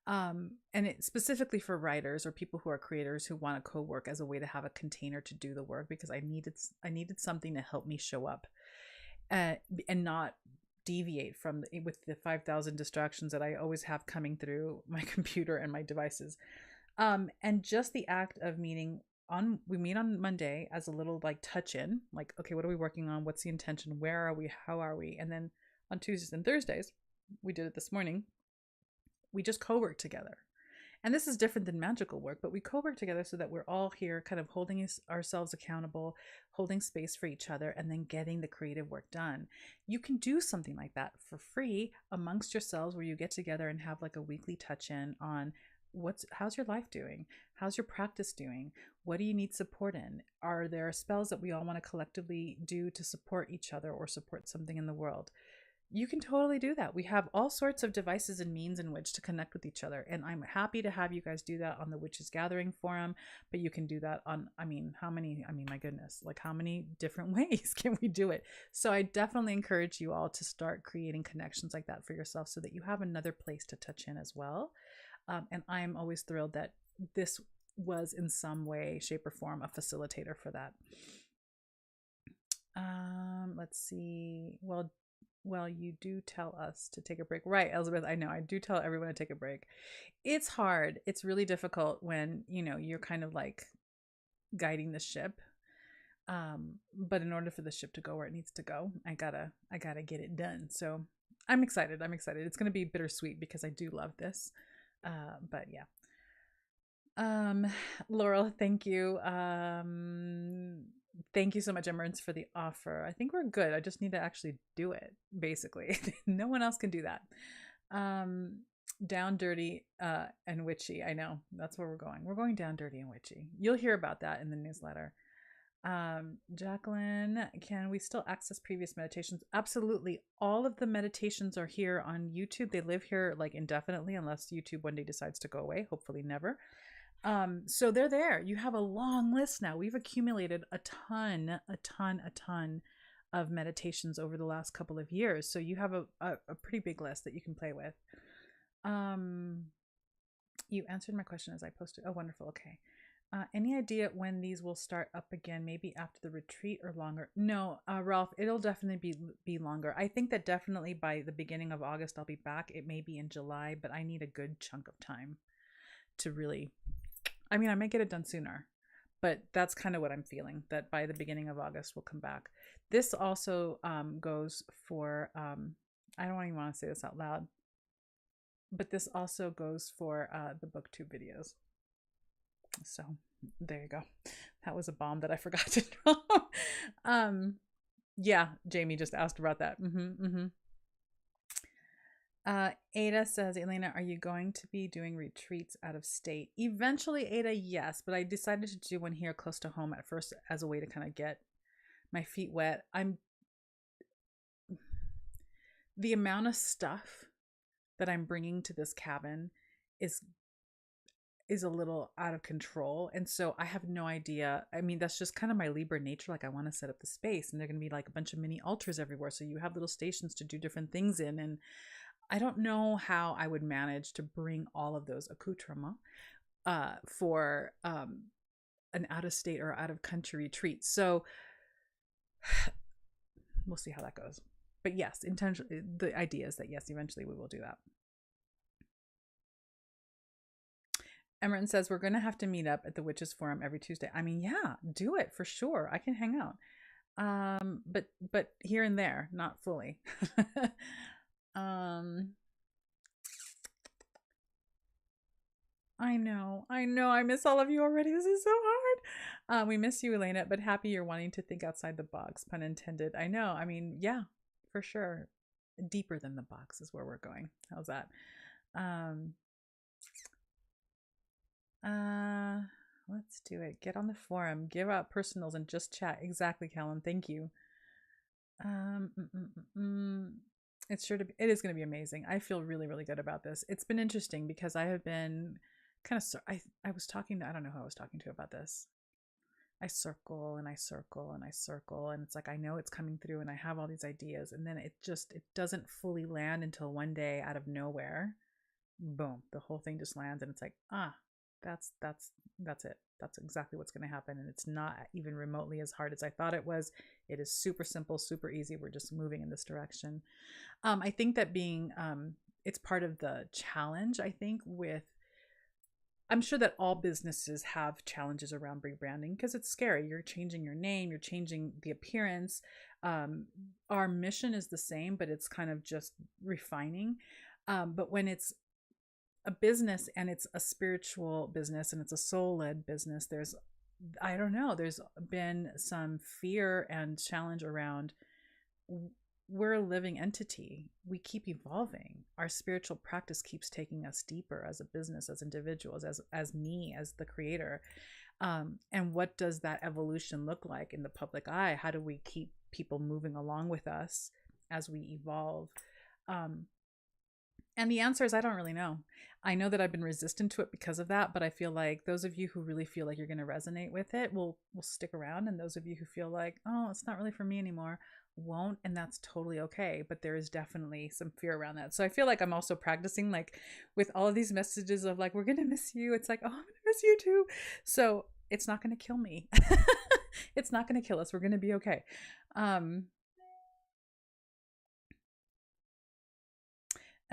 And it's specifically for writers or people who are creators who want to co-work as a way to have a container to do the work, because I needed something to help me show up and not deviate from with the 5,000 distractions that I always have coming through my computer and my devices. And just the act of we meet on Monday as a little like touch in, like, okay, what are we working on? What's the intention? Where are we? How are we? And then on Tuesdays and Thursdays, we did it this morning, we just co-work together. And this is different than magical work, but we co-work together so that we're all here kind of holding ourselves accountable, holding space for each other, and then getting the creative work done. You can do something like that for free amongst yourselves, where you get together and have like a weekly touch-in on how's your life doing? How's your practice doing? What do you need support in? Are there spells that we all want to collectively do to support each other or support something in the world? You can totally do that. We have all sorts of devices and means in which to connect with each other. And I'm happy to have you guys do that on the Witches Gathering forum, but you can do that on, my goodness, like how many different ways can we do it? So I definitely encourage you all to start creating connections like that for yourself so that you have another place to touch in as well. And I'm always thrilled that this was in some way, shape, or form a facilitator for that. Let's see. Well, you do tell us to take a break. Right, Elizabeth, I know. I do tell everyone to take a break. It's hard. It's really difficult when, you're kind of like guiding the ship. But in order for the ship to go where it needs to go, I gotta get it done. So I'm excited. It's going to be bittersweet because I do love this. But yeah. Laurel, thank you. Thank you so much, Emerence, for the offer. I think we're good. I just need to actually do it, basically. No one else can do that. Down dirty and witchy. I know. That's where we're going. We're going down dirty and witchy. You'll hear about that in the newsletter. Jacqueline, can we still access previous meditations? Absolutely. All of the meditations are here on YouTube. They live here like indefinitely unless YouTube one day decides to go away. Hopefully never. So they're there. You have a long list now. We've accumulated a ton of meditations over the last couple of years. So you have a pretty big list that you can play with. You answered my question as I posted. Oh, wonderful. Okay. Any idea when these will start up again? Maybe after the retreat or longer? No, Ralph, it'll definitely be longer. I think that definitely by the beginning of August, I'll be back. It may be in July, but I need a good chunk of time to really, I might get it done sooner, but that's kind of what I'm feeling, that by the beginning of August, we'll come back. This also goes for, I don't even want to say this out loud, but this also goes for the booktube videos. So there you go. That was a bomb that I forgot to drop. Yeah, Jamie just asked about that. Ada says, Elena, are you going to be doing retreats out of state? Eventually, Ada, yes, but I decided to do one here close to home at first as a way to kind of get my feet wet. The amount of stuff that I'm bringing to this cabin is a little out of control. And so I have no idea. That's just kind of my Libra nature. Like I want to set up the space and they're going to be like a bunch of mini altars everywhere. So you have little stations to do different things in. And I don't know how I would manage to bring all of those accoutrements for an out of state or out of country retreat. So we'll see how that goes. But yes, intentionally, the idea is that yes, eventually we will do that. Emerson says we're going to have to meet up at the Witches Forum every Tuesday. I mean, yeah, do it for sure. I can hang out. But here and there, not fully. I know. I miss all of you already. This is so hard. We miss you, Elena, but happy you're wanting to think outside the box, pun intended. I know. I mean, yeah, for sure. Deeper than the box is where we're going. How's that? Let's do it. Get on the forum, give out personals, and just chat. Exactly, Callum. Thank you. It's sure to be, it is going to be amazing. I feel really, really good about this. It's been interesting because I have been kind of, I was talking to, I don't know who I was talking to about this. I circle and I circle and I circle, and it's like I know it's coming through and I have all these ideas, and then it doesn't fully land until one day out of nowhere, boom, the whole thing just lands, and it's like, that's it. That's exactly what's going to happen, and it's not even remotely as hard as I thought it was. It is super simple, super easy. We're just moving in this direction. I think that being it's part of the challenge. I think I'm sure that all businesses have challenges around rebranding because it's scary. You're changing your name, you're changing the appearance. Our mission is the same, but it's kind of just refining. But when it's a business and it's a spiritual business and it's a soul-led business, there's been some fear and challenge around, we're a living entity. We keep evolving. Our spiritual practice keeps taking us deeper as a business, as individuals, as me, as the creator. And what does that evolution look like in the public eye? How do we keep people moving along with us as we evolve? And the answer is, I don't really know. I know that I've been resistant to it because of that, but I feel like those of you who really feel like you're going to resonate with it will stick around. And those of you who feel like, oh, it's not really for me anymore, won't. And that's totally okay. But there is definitely some fear around that. So I feel like I'm also practicing, like, with all of these messages of like, we're going to miss you. It's like, oh, I'm going to miss you too. So it's not going to kill me. It's not going to kill us. We're going to be okay.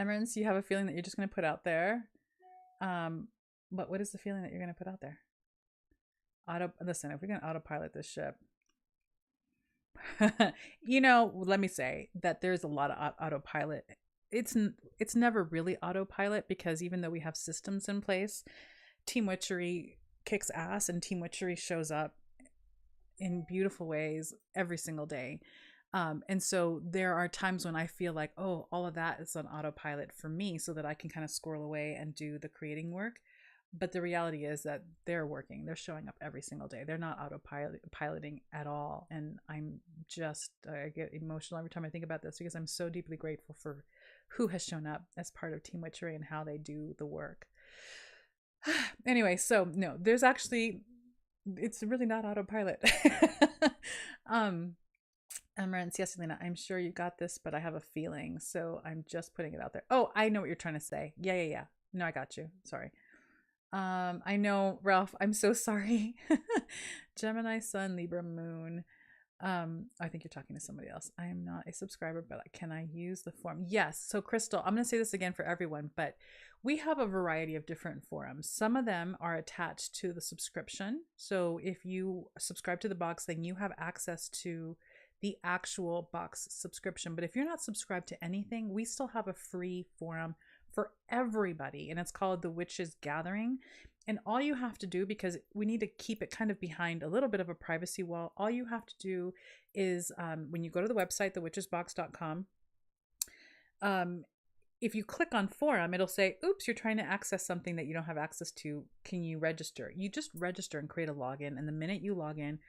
Emerence, you have a feeling that you're just going to put out there. But what is the feeling that you're going to put out there? Listen, if we're going to autopilot this ship, let me say that there's a lot of autopilot. It's never really autopilot, because even though we have systems in place, Team Witchery kicks ass, and Team Witchery shows up in beautiful ways every single day. And so there are times when I feel like, oh, all of that is on autopilot for me so that I can kind of squirrel away and do the creating work. But the reality is that they're working. They're showing up every single day. They're not autopiloting at all. And I get emotional every time I think about this, because I'm so deeply grateful for who has shown up as part of Team Witchery and how they do the work. Anyway, so no, it's really not autopilot. Emerence, yes, Elena, I'm sure you got this, but I have a feeling, so I'm just putting it out there. Oh, I know what you're trying to say. Yeah. No, I got you. Sorry. I know, Ralph, I'm so sorry. Gemini Sun, Libra Moon. I think you're talking to somebody else. I am not a subscriber, but can I use the forum? Yes. So Crystal, I'm going to say this again for everyone, but we have a variety of different forums. Some of them are attached to the subscription. So if you subscribe to the box, then you have access to the actual box subscription. But if you're not subscribed to anything, we still have a free forum for everybody, and it's called the Witches Gathering. And all you have to do, because we need to keep it kind of behind a little bit of a privacy wall, all you have to do is when you go to the website, thewitchesbox.com, if you click on forum, it'll say, oops, you're trying to access something that you don't have access to. Can you register? You just register and create a login. And the minute you log in,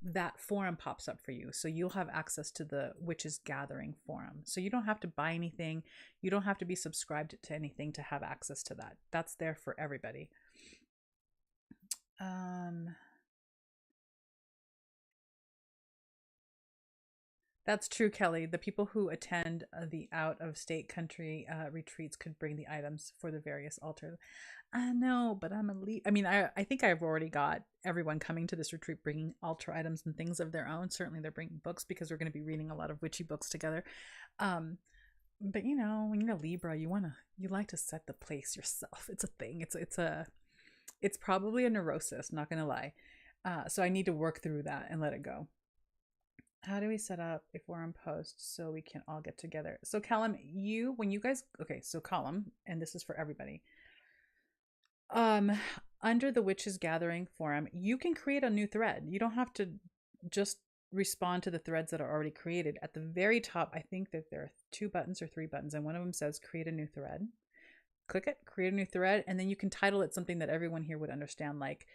that forum pops up for you. So you'll have access to the Witches Gathering forum. So you don't have to buy anything. You don't have to be subscribed to anything to have access to that. That's there for everybody. That's true, Kelly. The people who attend the out of state country retreats could bring the items for the various altars. I know, but I'm a lead. I mean, I think I've already got everyone coming to this retreat bringing altar items and things of their own. Certainly, they're bringing books because we're going to be reading a lot of witchy books together. Um, but you know, when you're a Libra, you like to set the place yourself. It's a thing. It's probably a neurosis. Not going to lie. So I need to work through that and let it go. How do we set up if we're on post so we can all get together? So Callum, when you guys, okay, so Column, and this is for everybody. Under the Witches Gathering forum, you can create a new thread. You don't have to just respond to the threads that are already created. At the very top, I think that there are 2 buttons or 3 buttons, and one of them says create a new thread. Click it, create a new thread, and then you can title it something that everyone here would understand, like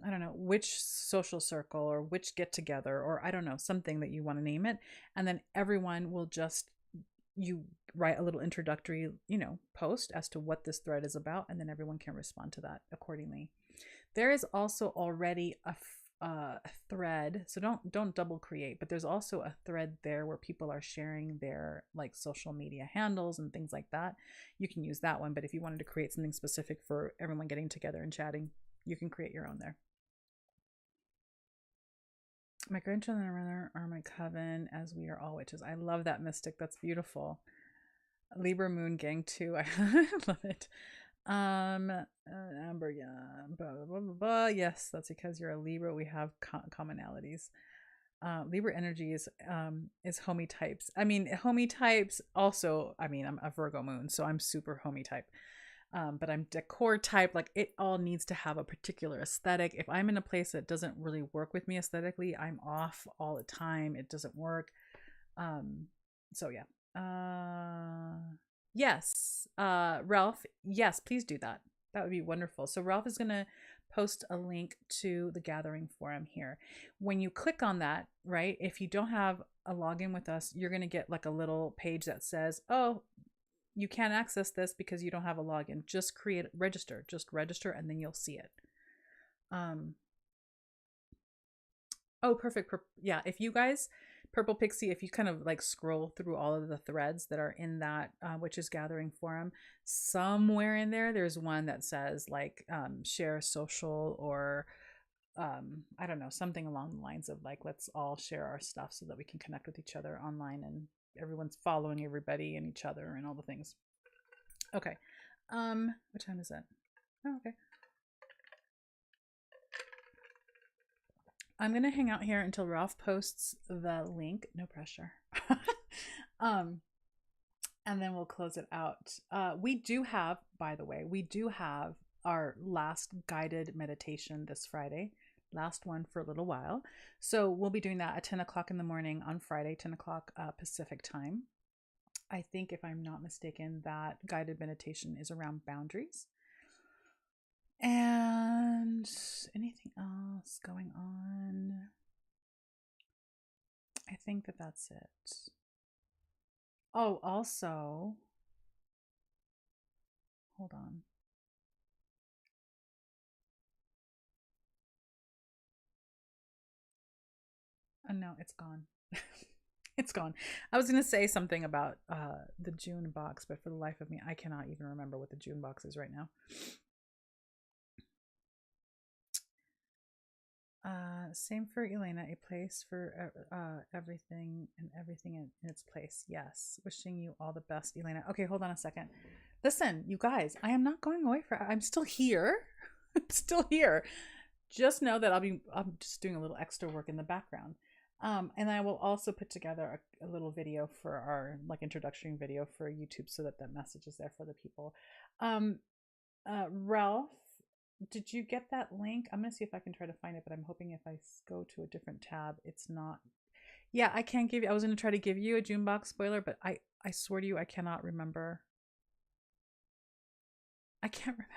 I don't know, which social circle or which get together, or I don't know, something that you want to name it. And then everyone will you write a little introductory, post as to what this thread is about. And then everyone can respond to that accordingly. There is also already a thread. So don't double create, but there's also a thread there where people are sharing their like social media handles and things like that. You can use that one. But if you wanted to create something specific for everyone getting together and chatting, you can create your own there. My grandchildren are my coven, as we are all witches. I love that, Mystic. That's beautiful. Libra Moon Gang too. I love it. Amber, yeah, blah, blah, blah, blah, blah. Yes, that's because you're a Libra. We have commonalities. Libra energy is homey types. I mean, homey types also. I mean, I'm a Virgo moon, so I'm super homey type. But I'm decor type. Like, it all needs to have a particular aesthetic. If I'm in a place that doesn't really work with me aesthetically, I'm off all the time. It doesn't work. So yeah. Yes. Ralph, yes, please do that. That would be wonderful. So Ralph is going to post a link to the gathering forum here. When you click on that, right, if you don't have a login with us, you're going to get like a little page that says, oh, you can't access this because you don't have a login. Just register, and then you'll see it. Oh, perfect. Yeah, if you guys, Purple Pixie, if you kind of like scroll through all of the threads that are in that Witches Gathering forum, somewhere in there's one that says like share social, or I don't know, something along the lines of like, let's all share our stuff so that we can connect with each other online and everyone's following everybody and each other and all the things. Okay. What time is it? Oh, okay. I'm going to hang out here until Ralph posts the link. No pressure. And then we'll close it out. We do have our last guided meditation this Friday. Last one for a little while. So we'll be doing that at 10 o'clock in the morning on Friday, 10 o'clock Pacific time. I think, if I'm not mistaken, that guided meditation is around boundaries. And anything else going on? I think that's it. Oh, also, hold on. No, it's gone. It's gone. I was going to say something about the June box, but for the life of me, I cannot even remember what the June box is right now. Same for Elena, a place for everything and everything in its place. Yes. Wishing you all the best, Elena. Okay, hold on a second. Listen, you guys, I am not going away I'm still here. I'm still here. Just know that I'm just doing a little extra work in the background. And I will also put together a little video for our like introductory video for YouTube so that message is there for the people. Ralph, did you get that link? I'm going to see if I can try to find it, but I'm hoping if I go to a different tab, it's not. Yeah, I can't give you, I was going to try to give you a June box spoiler, but I swear to you, I cannot remember. I can't remember.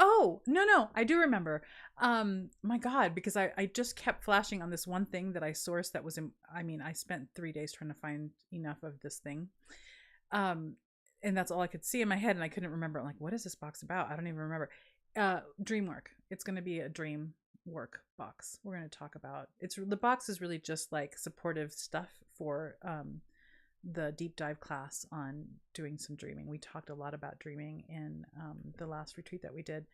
Oh, no, I do remember. My God, because I just kept flashing on this one thing that I sourced that was, I spent 3 days trying to find enough of this thing. And that's all I could see in my head, and I couldn't remember. I'm like, what is this box about? I don't even remember. Dream work. It's going to be a dream work box. We're going to talk about the box is really just like supportive stuff for the deep dive class on doing some dreaming. We talked a lot about dreaming in the last retreat that we did,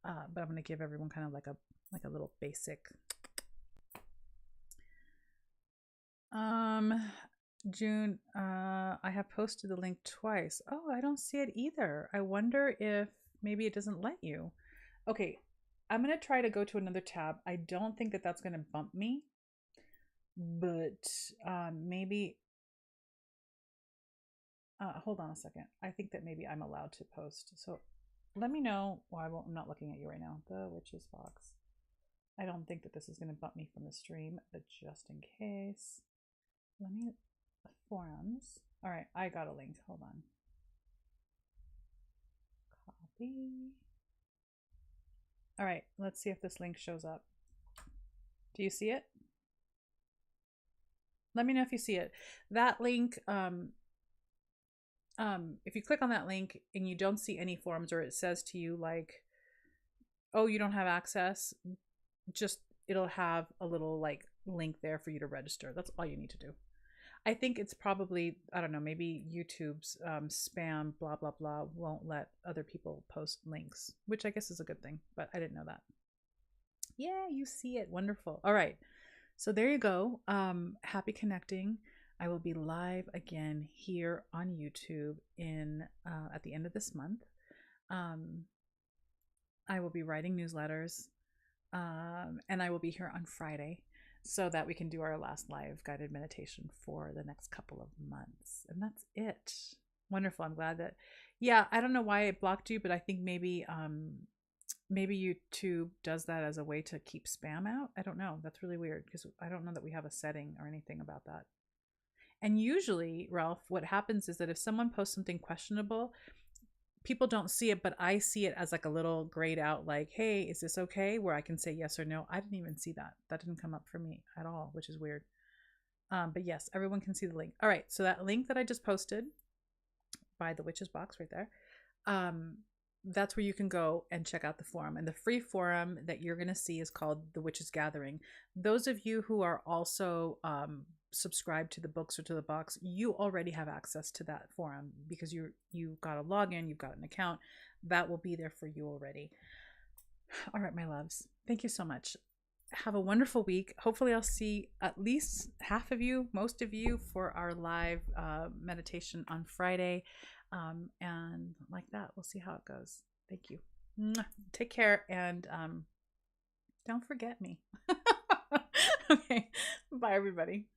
but I'm going to give everyone kind of like a little basic. June, I have posted the link twice. Oh, I don't see it either. I wonder if maybe it doesn't let you. Okay, I'm going to try to go to another tab. I don't think that that's going to bump me, but maybe, hold on a second. I think that maybe I'm allowed to post. So let me know. Well, I'm not looking at you right now. The Witch's Box. I don't think that this is going to bump me from the stream, but just in case. Let me, forums. All right, I got a link. Hold on. Copy. All right, let's see if this link shows up. Do you see it? Let me know if you see it. That link, if you click on that link and you don't see any forums, or it says to you like, oh, you don't have access, just it'll have a little like link there for you to register. That's all you need to do. I think it's probably, I don't know, maybe YouTube's spam blah blah blah won't let other people post links, which I guess is a good thing, but I didn't know that. Yeah, you see it. Wonderful. All right, so there you go. Happy connecting. I will be live again here on YouTube in at the end of this month. I will be writing newsletters, and I will be here on Friday, so that we can do our last live guided meditation for the next couple of months. And that's it. Wonderful. I'm glad that, yeah, I don't know why it blocked you, but I think maybe YouTube does that as a way to keep spam out. I don't know. That's really weird because I don't know that we have a setting or anything about that. And usually, Ralph, what happens is that if someone posts something questionable, people don't see it, but I see it as like a little grayed out, like, hey, is this okay? Where I can say yes or no. I didn't even see that. That didn't come up for me at all, which is weird. But yes, everyone can see the link. All right, so that link that I just posted by the Witch's Box right there, that's where you can go and check out the forum. And the free forum that you're going to see is called The Witch's Gathering. Those of you who are also subscribed to the books or to the box, you already have access to that forum because you've got a login, you've got an account. That will be there for you already. All right, my loves, thank you so much. Have a wonderful week. Hopefully I'll see at least half of you, most of you, for our live meditation on Friday. And like that, we'll see how it goes. Thank you. Take care, and don't forget me. Okay, bye everybody.